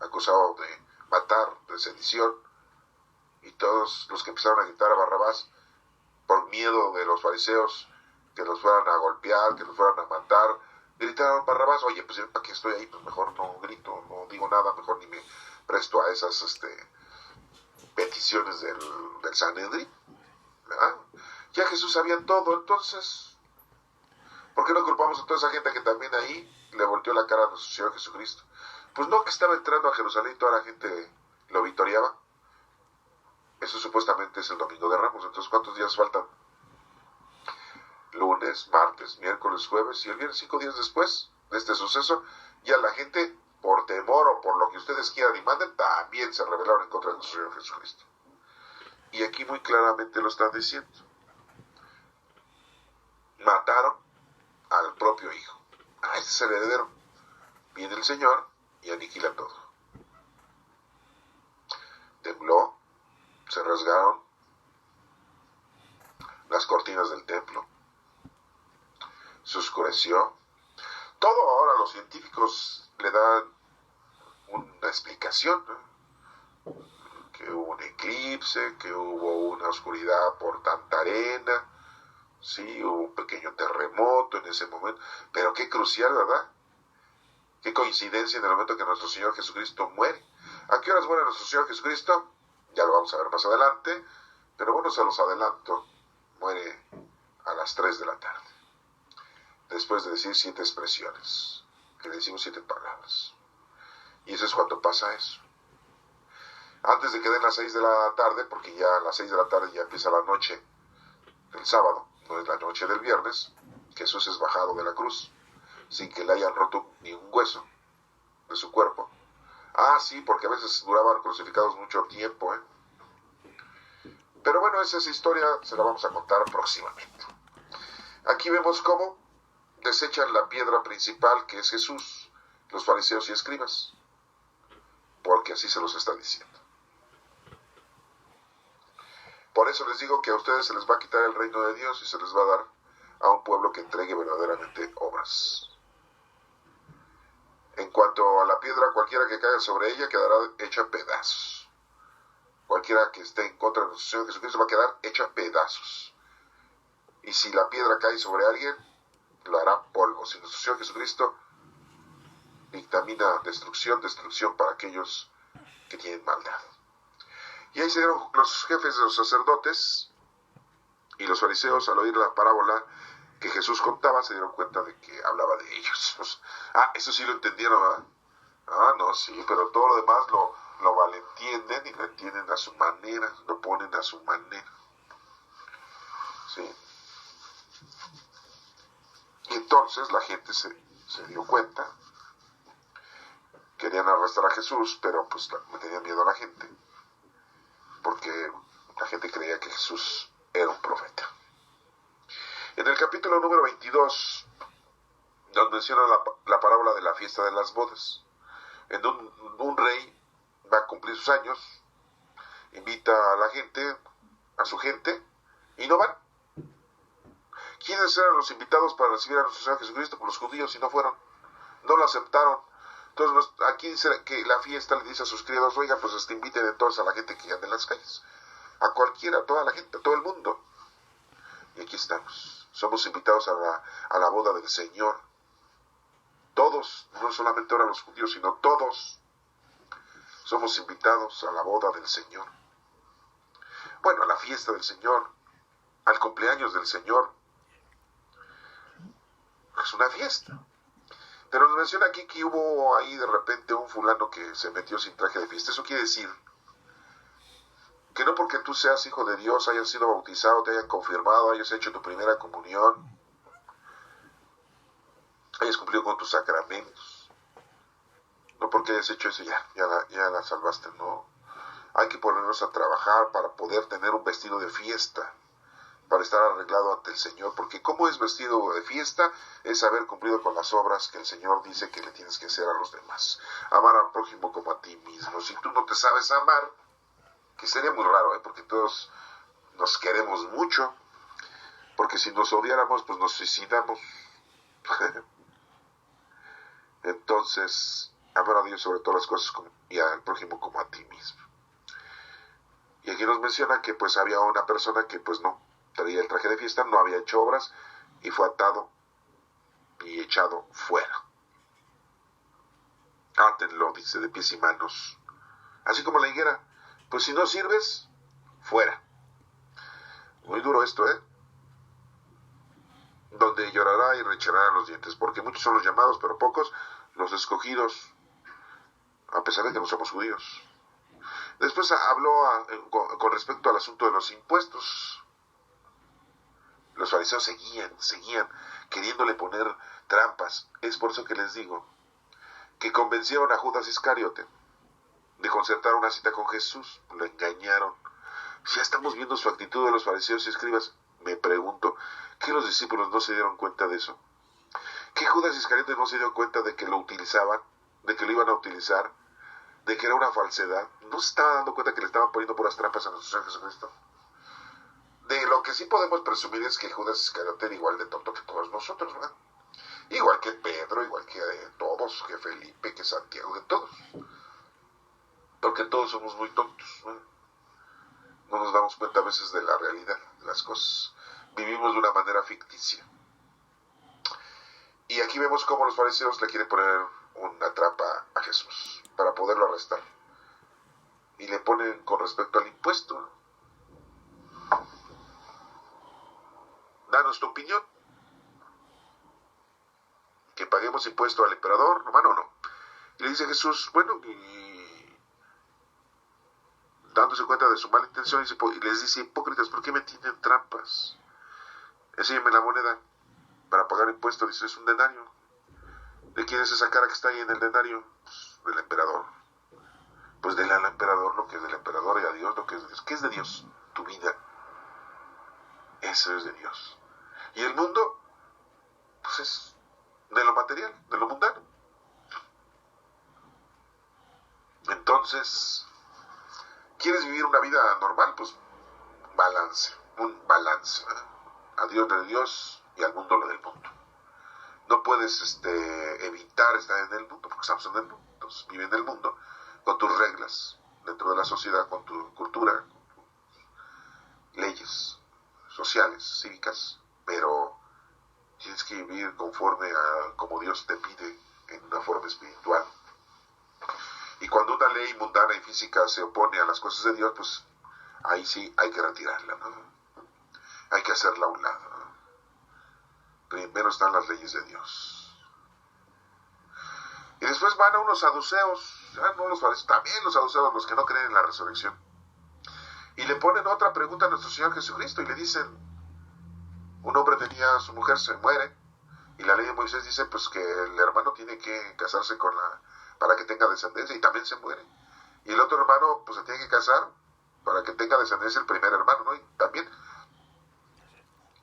acusado de matar, de sedición? Y todos los que empezaron a gritar a Barrabás, por miedo de los fariseos, que los fueran a golpear, que los fueran a matar, gritaron Barrabás. Oye, pues ¿para qué estoy ahí? Pues mejor no grito, no digo nada, mejor ni me presto a esas peticiones del Sanedrín, ¿verdad? Ya Jesús sabía todo, entonces, ¿por qué no culpamos a toda esa gente que también ahí le volteó la cara a nuestro Señor Jesucristo? Pues no, que estaba entrando a Jerusalén y toda la gente lo vitoreaba. Eso supuestamente es el Domingo de Ramos. Entonces, ¿cuántos días faltan? Lunes, martes, miércoles, jueves y el viernes. 5 días después de este suceso, ya la gente, por temor o por lo que ustedes quieran y manden, también se rebelaron en contra de nuestro Señor Jesucristo. Y aquí muy claramente lo están diciendo. Mataron al propio hijo. Este es el heredero. Viene el Señor y aniquila todo. Tembló, se rasgaron las cortinas del templo, se oscureció. Todo ahora los científicos le dan una explicación, ¿no? Que hubo un eclipse, que hubo una oscuridad por tanta arena, sí, hubo un pequeño terremoto en ese momento, pero qué crucial, ¿verdad? Qué coincidencia en el momento que nuestro Señor Jesucristo muere. ¿A qué horas muere nuestro Señor Jesucristo? Ya lo vamos a ver más adelante, pero bueno, se los adelanto. Muere a las 3 de la tarde, después de decir 7 expresiones, que le decimos 7 palabras. Y eso es cuando pasa eso. Antes de que den las 6 de la tarde, porque ya a las 6 de la tarde ya empieza la noche del sábado, no es la noche del viernes, Jesús es bajado de la cruz, sin que le hayan roto ni un hueso de su cuerpo. Sí, porque a veces duraban crucificados mucho tiempo, Pero bueno, esa historia se la vamos a contar próximamente. Aquí vemos cómo desechan la piedra principal, que es Jesús, los fariseos y escribas, porque así se los está diciendo. Por eso les digo que a ustedes se les va a quitar el reino de Dios y se les va a dar a un pueblo que entregue verdaderamente obras. En cuanto a la piedra, cualquiera que caiga sobre ella quedará hecha pedazos. Cualquiera que esté en contra de nuestro Señor Jesucristo va a quedar hecha pedazos. Y si la piedra cae sobre alguien, lo hará polvo. Si nuestro Señor Jesucristo dictamina destrucción, destrucción para aquellos que tienen maldad. Y ahí se dieron los jefes de los sacerdotes Y los fariseos, al oír la parábola que Jesús contaba, se dieron cuenta de que hablaba de ellos. Pues, eso sí lo entendieron, ¿verdad? No, sí, pero todo lo demás lo malentienden y lo entienden a su manera, lo ponen a su manera. ¿Sí? Y entonces la gente se dio cuenta. Querían arrestar a Jesús, pero pues le tenían miedo a la gente, porque la gente creía que Jesús era un profeta. En el capítulo número 22, nos menciona la parábola de la fiesta de las bodas, en un rey va a cumplir sus años, invita a la gente, a su gente, y no van. ¿Quiénes eran los invitados para recibir a nuestro Señor Jesucristo? Pues los judíos, y no fueron, no lo aceptaron. Entonces aquí dice que la fiesta le dice a sus criados, oiga, pues inviten entonces a la gente que anda en las calles, a cualquiera, a toda la gente, a todo el mundo. Y aquí estamos, somos invitados a la boda del Señor. Todos, no solamente ahora los judíos, sino todos, somos invitados a la boda del Señor. Bueno, a la fiesta del Señor, al cumpleaños del Señor. Es una fiesta. Pero nos menciona aquí que hubo ahí de repente un fulano que se metió sin traje de fiesta. Eso quiere decir que no porque tú seas hijo de Dios, hayas sido bautizado, te hayan confirmado, hayas hecho tu primera comunión, hayas cumplido con tus sacramentos, no porque hayas hecho eso ya la salvaste, no. Hay que ponernos a trabajar para poder tener un vestido de fiesta, para estar arreglado ante el Señor, porque ¿cómo es vestido de fiesta? Es haber cumplido con las obras que el Señor dice que le tienes que hacer a los demás. Amar al prójimo como a ti mismo. Si tú no te sabes amar, que sería muy raro, porque todos nos queremos mucho, porque si nos odiáramos, pues nos suicidamos. Entonces, amar a Dios sobre todas las cosas y al prójimo como a ti mismo. Y aquí nos menciona que pues había una persona que pues no traía el traje de fiesta, no había hecho obras y fue atado y echado fuera. Átenlo, dice, de pies y manos. Así como la higuera. Pues si no sirves, fuera. Muy duro esto, Donde llorará y rechinará los dientes, porque muchos son los llamados, pero pocos los escogidos, a pesar de que no somos judíos. Después habló con respecto al asunto de los impuestos. Los fariseos seguían queriéndole poner trampas. Es por eso que les digo que convencieron a Judas Iscariote de concertar una cita con Jesús. Lo engañaron. Ya estamos viendo su actitud de los fariseos y escribas. Me pregunto, ¿qué los discípulos no se dieron cuenta de eso? ¿Qué Judas Iscariote no se dio cuenta de que lo utilizaban, de que lo iban a utilizar, de que era una falsedad? ¿No se estaba dando cuenta que le estaban poniendo puras trampas a nuestro Señor Jesucristo? De lo que sí podemos presumir es que Judas Iscariote era igual de tonto que todos nosotros, ¿verdad? Igual que Pedro, igual que todos, que Felipe, que Santiago, que todos. Porque todos somos muy tontos, ¿no? No nos damos cuenta a veces de la realidad de las cosas. Vivimos de una manera ficticia. Y aquí vemos cómo los fariseos le quieren poner una trampa a Jesús para poderlo arrestar. Y le ponen con respecto al impuesto, ¿no? Danos tu opinión. Que paguemos impuesto al emperador, hermano, no. Y le dice Jesús, bueno, y dándose cuenta de su mala intención, y les dice, hipócritas, ¿por qué me tienden trampas? Enséñame la moneda para pagar impuesto. Dice, es un denario. ¿De quién es esa cara que está ahí en el denario? Pues del emperador. Pues dele al emperador lo que es del emperador y a Dios lo que es de Dios. ¿Qué es de Dios? Tu vida. Eso es de Dios. Y el mundo, pues es de lo material, de lo mundano. Entonces, ¿quieres vivir una vida normal? Pues balance, un balance, ¿eh? A Dios de Dios y al mundo lo del mundo. No puedes evitar estar en el mundo, porque estamos en el mundo. Entonces vive en el mundo con tus reglas, dentro de la sociedad, con tu cultura, con tus leyes sociales, cívicas, pero tienes que vivir conforme a como Dios te pide en una forma espiritual. Y cuando una ley mundana y física se opone a las cosas de Dios, pues ahí sí hay que retirarla, ¿no? hay que hacerla a un lado. Primero están las leyes de Dios. Y después van a unos saduceos, no los fariseos, también los saduceos, los que no creen en la resurrección. Y le ponen otra pregunta a nuestro Señor Jesucristo y le dicen, un hombre tenía a su mujer, se muere, y la ley de Moisés dice pues que el hermano tiene que casarse para que tenga descendencia, y también se muere. Y el otro hermano pues se tiene que casar para que tenga descendencia el primer hermano, ¿no? Y también.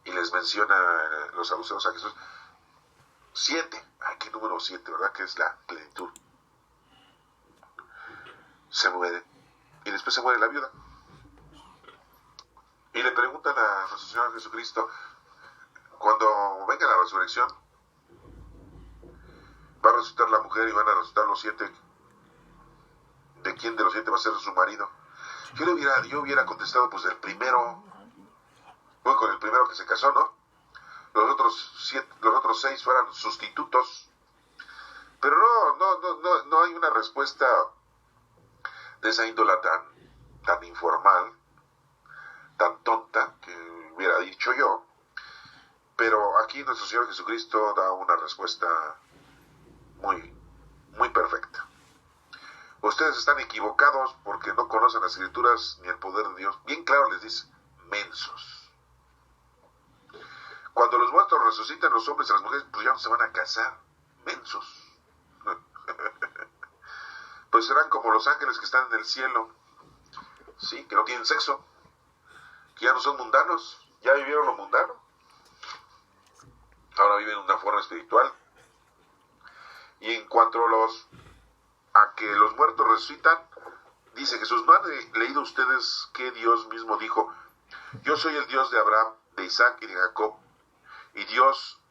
Y les menciona los saduceos a Jesús 7. ¿Qué número 7, verdad? Que es la plenitud. Se muere. Y después se muere la viuda. Y le preguntan a nuestro Señor Jesucristo, cuando venga la resurrección, va a resucitar la mujer y van a resucitar los 7. ¿De quién de los 7 va a ser su marido? Yo hubiera contestado, pues el primero. Voy con el primero que se casó, ¿no? Los otros 6 fueran sustitutos. Pero no hay una respuesta de esa índola tan informal, tan tonta, que hubiera dicho yo. Pero aquí nuestro Señor Jesucristo da una respuesta muy, muy perfecta. Ustedes están equivocados porque no conocen las Escrituras ni el poder de Dios. Bien claro les dice, mensos. Cuando los muertos resucitan, los hombres y las mujeres, pues ya no se van a casar. Mensos. Pues serán como los ángeles que están en el cielo. Sí, que no tienen sexo. Que ya no son mundanos. Ya vivieron lo mundano. Ahora viven una forma espiritual. Y en cuanto a que los muertos resucitan, dice Jesús, ¿no han leído ustedes que Dios mismo dijo, yo soy el Dios de Abraham, de Isaac y de Jacob? Y Dios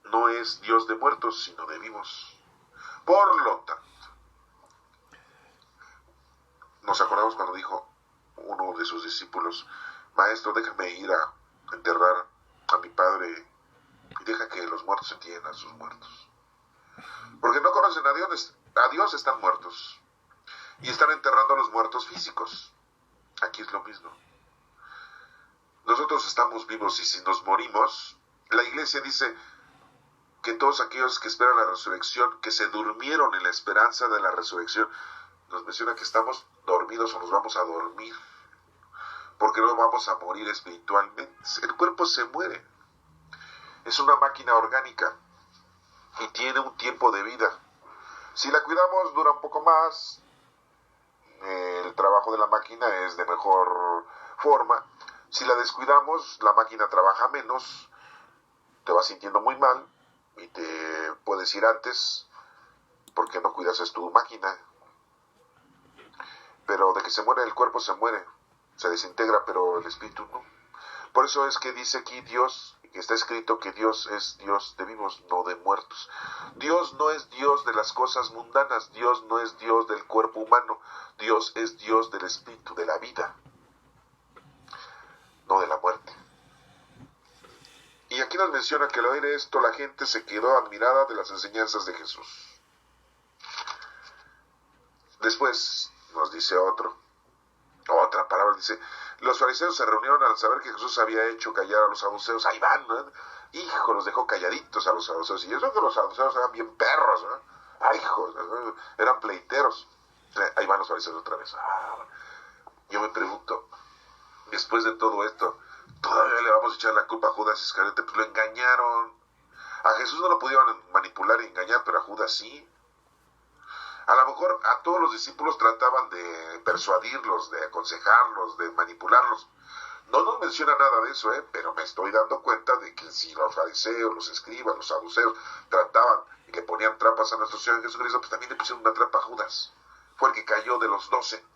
no es Dios de muertos, sino de vivos. Por lo tanto, nos acordamos cuando dijo uno de sus discípulos, Maestro, déjame ir a enterrar a mi padre y deja que los muertos entierren a sus muertos. Porque no conocen a Dios están muertos. Y están enterrando a los muertos físicos. Aquí es lo mismo. Nosotros estamos vivos y si nos morimos, la iglesia dice que todos aquellos que esperan la resurrección, que se durmieron en la esperanza de la resurrección, nos menciona que estamos dormidos o nos vamos a dormir, porque no vamos a morir espiritualmente. El cuerpo se muere. Es una máquina orgánica y tiene un tiempo de vida. Si la cuidamos, dura un poco más. El trabajo de la máquina es de mejor forma. Si la descuidamos, la máquina trabaja menos, te vas sintiendo muy mal y te puedes ir antes porque no cuidas tu máquina. Pero de que se muere el cuerpo, se muere, se desintegra, pero el espíritu no. Por eso es que dice aquí Dios, que está escrito que Dios es Dios de vivos, no de muertos. Dios no es Dios de las cosas mundanas, Dios no es Dios del cuerpo humano, Dios es Dios del espíritu, de la vida, no de la muerte. Y aquí nos menciona que al oír esto la gente se quedó admirada de las enseñanzas de Jesús. Después nos dice otra palabra, dice, los fariseos se reunieron al saber que Jesús había hecho callar a los saduceos. Ahí van, ¿no? Hijo, los dejó calladitos a los saduceos. Y eso que los saduceos eran bien perros, ¿no? Ay, hijos, ¿no? Eran pleiteros. Ahí van los fariseos otra vez. Yo me pregunto, después de todo esto, ¿todavía le vamos a echar la culpa a Judas Iscariote? Pues lo engañaron. A Jesús no lo pudieron manipular y engañar, pero a Judas sí. A lo mejor a todos los discípulos trataban de persuadirlos, de aconsejarlos, de manipularlos. No nos menciona nada de eso, pero me estoy dando cuenta de que si los fariseos, los escribas, los saduceos trataban y le ponían trampas a nuestro Señor Jesucristo, pues también le pusieron una trampa a Judas. Fue el que cayó de los 12.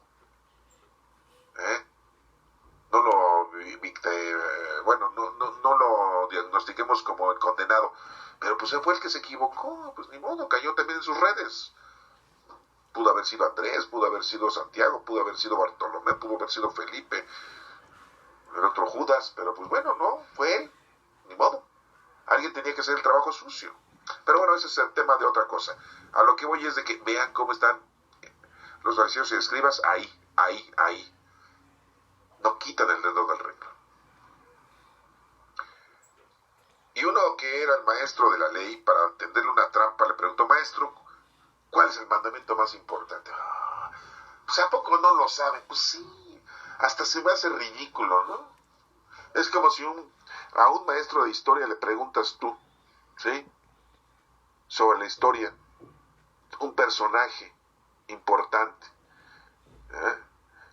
No lo diagnostiquemos como el condenado, pero pues él fue el que se equivocó, pues ni modo, cayó también en sus redes. Pudo haber sido Andrés, pudo haber sido Santiago, pudo haber sido Bartolomé, pudo haber sido Felipe, el otro Judas, pero pues bueno, no, fue él, ni modo. Alguien tenía que hacer el trabajo sucio. Pero bueno, ese es el tema de otra cosa. A lo que voy es de que vean cómo están los fariseos y escribas, ahí. No quitan el dedo del renglón. Y uno que era el maestro de la ley, para tenderle una trampa, le preguntó: maestro, ¿cuál es el mandamiento más importante? Pues ¿a poco no lo saben? Pues sí, hasta se me hace ridículo, ¿no? Es como si a un maestro de historia le preguntas tú, ¿sí?, sobre la historia, un personaje importante.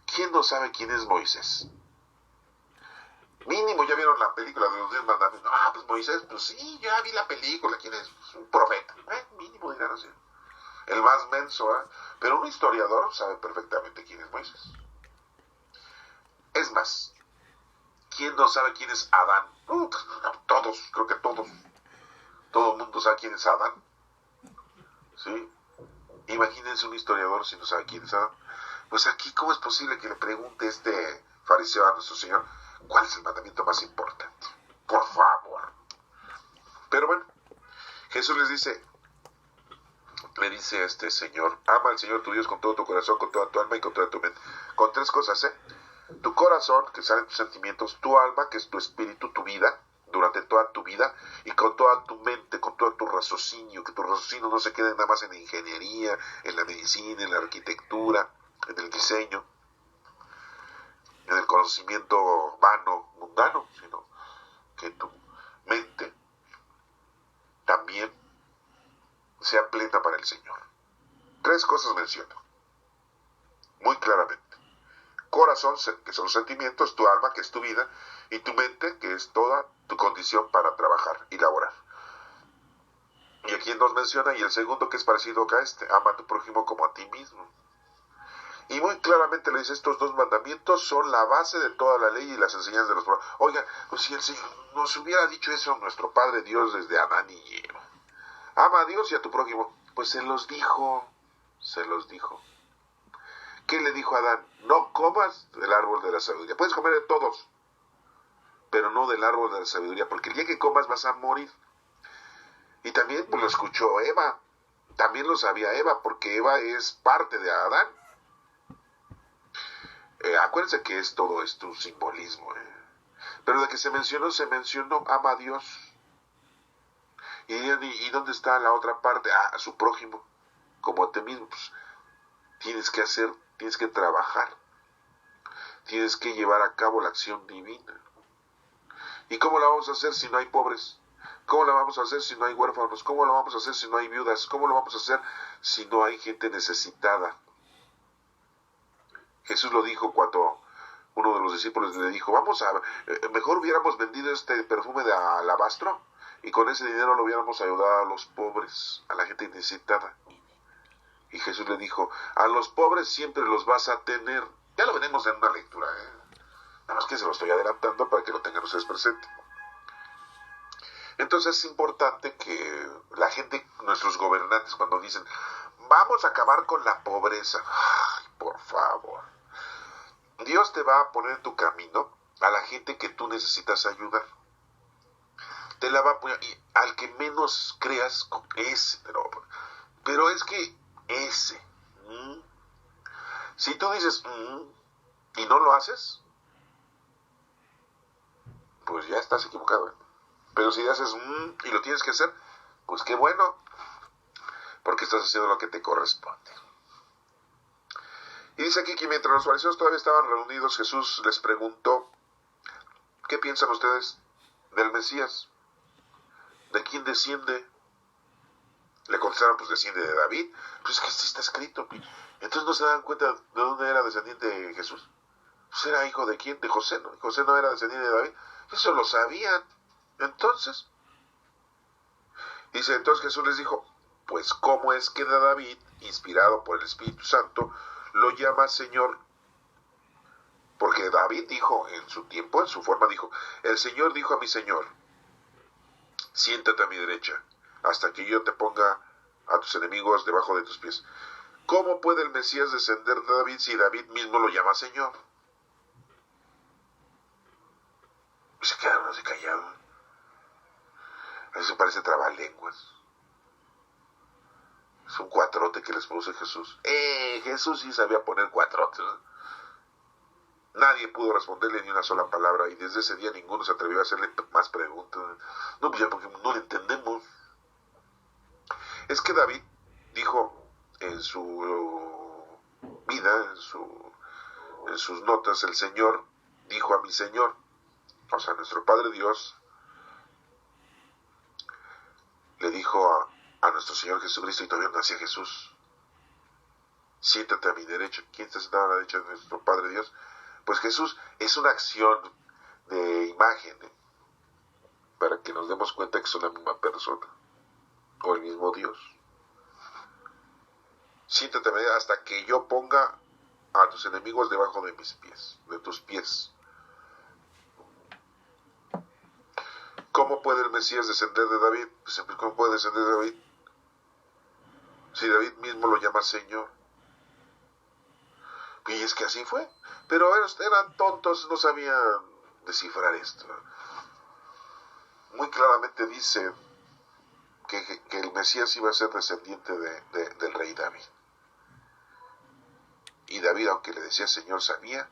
¿Quién no sabe quién es Moisés? Mínimo ya vieron la película de los 10 mandamientos. Pues Moisés, pues sí, ya vi la película. ¿Quién es? Pues un profeta. Mínimo dirán así. El más menso, pero un historiador sabe perfectamente quién es Moisés. Es más, ¿quién no sabe quién es Adán? Todos, creo que todos. Todo el mundo sabe quién es Adán. ¿Sí? Imagínense un historiador si no sabe quién es Adán. Pues aquí, ¿cómo es posible que le pregunte este fariseo a nuestro Señor cuál es el mandamiento más importante? Por favor. Pero bueno, Jesús le dice a este Señor: ama al Señor tu Dios con todo tu corazón, con toda tu alma y con toda tu mente. Con 3 cosas, tu corazón, que salen tus sentimientos; tu alma, que es tu espíritu, tu vida, durante toda tu vida; y con toda tu mente, con todo tu raciocinio, que tu raciocinio no se quede nada más en la ingeniería, en la medicina, en la arquitectura, en el diseño, en el conocimiento vano, mundano, sino que tu mente también sea plena para el Señor. 3 cosas menciono muy claramente: corazón, que son los sentimientos; tu alma, que es tu vida; y tu mente, que es toda tu condición para trabajar y laborar. Y aquí nos menciona, y el segundo, que es parecido a ama a tu prójimo como a ti mismo. Y muy claramente le dice: estos 2 mandamientos son la base de toda la ley y las enseñanzas de los profetas. Oigan, pues si el Señor nos hubiera dicho eso nuestro Padre Dios desde Adán y Eva: ama a Dios y a tu prójimo, pues se los dijo. ¿Qué le dijo a Adán? No comas del árbol de la sabiduría. Puedes comer de todos, pero no del árbol de la sabiduría, porque el día que comas vas a morir. Y también pues lo escuchó Eva, también lo sabía Eva, porque Eva es parte de Adán. Acuérdense que es todo esto un simbolismo, pero de que se mencionó, ama a Dios. ¿Y dónde está la otra parte? A su prójimo, como a ti mismo. Pues tienes que trabajar, tienes que llevar a cabo la acción divina. ¿Y cómo la vamos a hacer si no hay pobres? ¿Cómo la vamos a hacer si no hay huérfanos? ¿Cómo la vamos a hacer si no hay viudas? ¿Cómo lo vamos a hacer si no hay gente necesitada? Jesús lo dijo cuando uno de los discípulos le dijo: mejor hubiéramos vendido este perfume de alabastro y con ese dinero lo hubiéramos ayudado a los pobres, a la gente necesitada. Y Jesús le dijo: a los pobres siempre los vas a tener. Ya lo veremos en una lectura, nada más que se lo estoy adelantando para que lo tengan ustedes presente. Entonces es importante que la gente, nuestros gobernantes, cuando dicen: vamos a acabar con la pobreza, por favor, Dios te va a poner en tu camino a la gente que tú necesitas ayudar. Te la va a poner, y al que menos creas, ese, pero es que ese, si tú dices y no lo haces, pues ya estás equivocado, Pero si haces y lo tienes que hacer, pues qué bueno, porque estás haciendo lo que te corresponde. Y dice aquí que mientras los fariseos todavía estaban reunidos, Jesús les preguntó: ¿qué piensan ustedes del Mesías? ¿De quién desciende? Le contestaron: pues desciende de David. Pues es que sí está escrito. Entonces no se dan cuenta de dónde era descendiente Jesús. Pues era hijo de quién, de José, ¿no? José no era descendiente de David. Eso lo sabían. Entonces, dice, entonces Jesús les dijo: pues ¿cómo es que David, inspirado por el Espíritu Santo, lo llama Señor? Porque David dijo en su tiempo, en su forma, dijo: el Señor dijo a mi Señor: siéntate a mi derecha, hasta que yo te ponga a tus enemigos debajo de tus pies. ¿Cómo puede el Mesías descender de David si David mismo lo llama Señor? Y se quedaron así callados. Eso parece trabalenguas. Es un cuatrote que les puso Jesús. Jesús sí sabía poner cuatrotes, ¿no? Nadie pudo responderle ni una sola palabra, y desde ese día ninguno se atrevió a hacerle más preguntas. No, pues ya porque no le entendemos. Es que David dijo en su vida, en sus notas, el Señor dijo a mi Señor, o sea, nuestro Padre Dios, le dijo a nuestro Señor Jesucristo, y todavía no hacía Jesús, siéntate a mi derecha. ¿Quién está sentado a la derecha de nuestro Padre Dios? Pues Jesús es una acción de imagen, para que nos demos cuenta que es una misma persona, o el mismo Dios. Siéntate a mi derecha hasta que yo ponga a tus enemigos debajo de mis pies, de tus pies. ¿Cómo puede el Mesías descender de David? Pues, ¿cómo puede descender de David? Si David mismo lo llama Señor. Y es que así fue. Pero eran tontos, no sabían descifrar esto. Muy claramente dice que el Mesías iba a ser descendiente del rey David. Y David, aunque le decía Señor, sabía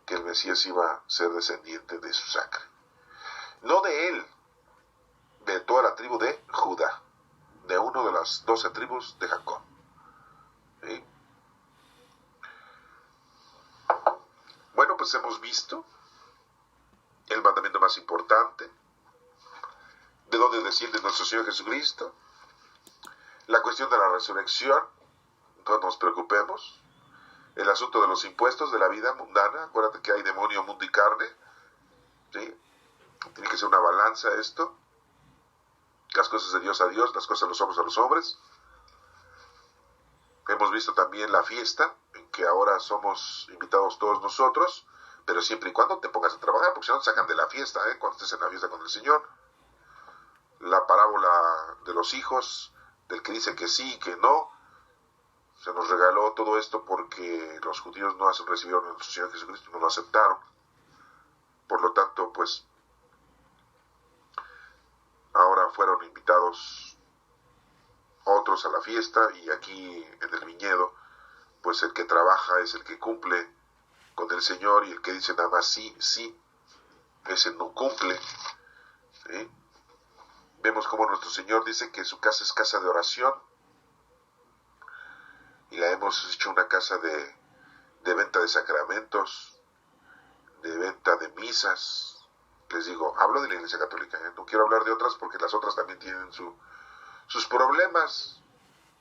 que el Mesías iba a ser descendiente de su sangre. No de él, de toda la tribu de Judá, de uno de las 12 tribus de Jacob. ¿Sí? Bueno, pues hemos visto el mandamiento más importante, de dónde desciende nuestro Señor Jesucristo, la cuestión de la resurrección, no nos preocupemos, el asunto de los impuestos de la vida mundana, acuérdate que hay demonio, mundo y carne, ¿sí? Tiene que ser una balanza esto, las cosas de Dios a Dios, las cosas de los hombres a los hombres. Hemos visto también la fiesta, en que ahora somos invitados todos nosotros, pero siempre y cuando te pongas a trabajar, porque si no te sacan de la fiesta, cuando estés en la fiesta con el Señor. La parábola de los hijos, del que dice que sí y que no, se nos regaló todo esto porque los judíos no recibieron a nuestro Señor Jesucristo, no lo aceptaron. Por lo tanto, pues, ahora fueron invitados otros a la fiesta, y aquí en el viñedo, pues el que trabaja es el que cumple con el Señor, y el que dice nada más sí, sí, ese no cumple. ¿Sí? Vemos como nuestro Señor dice que su casa es casa de oración, y la hemos hecho una casa de venta de sacramentos, de venta de misas. Les digo, hablo de la Iglesia Católica, no quiero hablar de otras porque las otras también tienen sus problemas,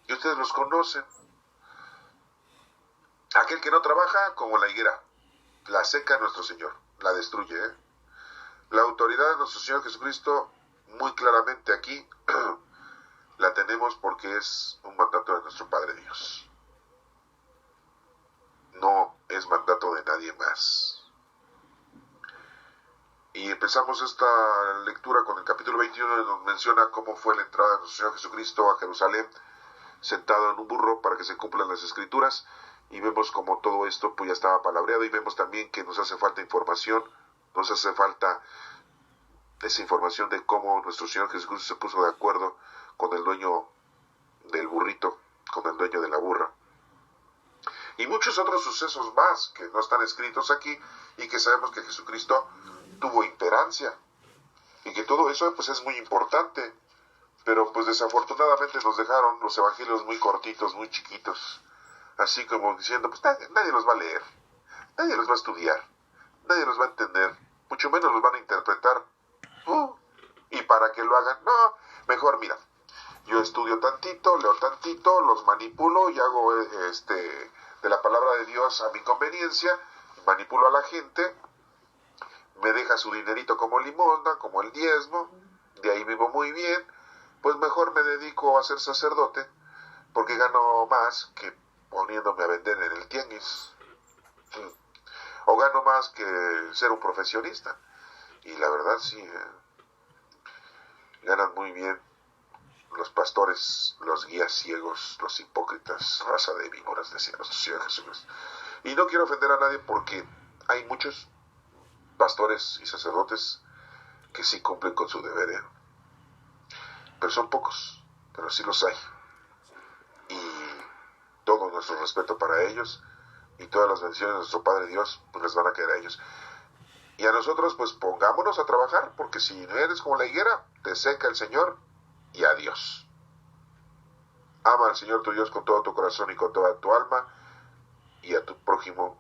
y ustedes los conocen. Aquel que no trabaja, como la higuera, la seca nuestro Señor, la destruye. La autoridad de nuestro Señor Jesucristo, muy claramente aquí, la tenemos porque es un mandato de nuestro Padre Dios. No es mandato de nadie más. Y empezamos esta lectura con el capítulo 21, donde nos menciona cómo fue la entrada de nuestro Señor Jesucristo a Jerusalén, sentado en un burro para que se cumplan las Escrituras, y vemos como todo esto pues ya estaba palabreado, y vemos también que nos hace falta información, nos hace falta esa información de cómo nuestro Señor Jesucristo se puso de acuerdo con el dueño del burrito, con el dueño de la burra. Y muchos otros sucesos más que no están escritos aquí, y que sabemos que Jesucristo tuvo imperancia, y que todo eso pues es muy importante, pero pues desafortunadamente nos dejaron los evangelios muy cortitos, muy chiquitos, así como diciendo, pues nadie los va a leer, nadie los va a estudiar, nadie los va a entender, mucho menos los van a interpretar, y para que lo hagan, no, mejor mira, yo estudio tantito, leo tantito, los manipulo y hago de la palabra de Dios a mi conveniencia, manipulo a la gente, me deja su dinerito como limosna, como el diezmo, de ahí vivo muy bien, pues mejor me dedico a ser sacerdote, porque gano más que poniéndome a vender en el tianguis, o gano más que ser un profesionista. Y la verdad sí, ganan muy bien los pastores, los guías ciegos, los hipócritas, raza de víboras, decía nuestro Señor Jesucristo. Y no quiero ofender a nadie porque hay muchos pastores y sacerdotes que sí cumplen con su deber, pero son pocos, pero sí los hay, y todo nuestro respeto para ellos, y todas las bendiciones de nuestro Padre Dios pues les van a caer a ellos. Y a nosotros pues pongámonos a trabajar, porque si no eres como la higuera, te seca el Señor y adiós. Ama al Señor tu Dios con todo tu corazón y con toda tu alma, y a tu prójimo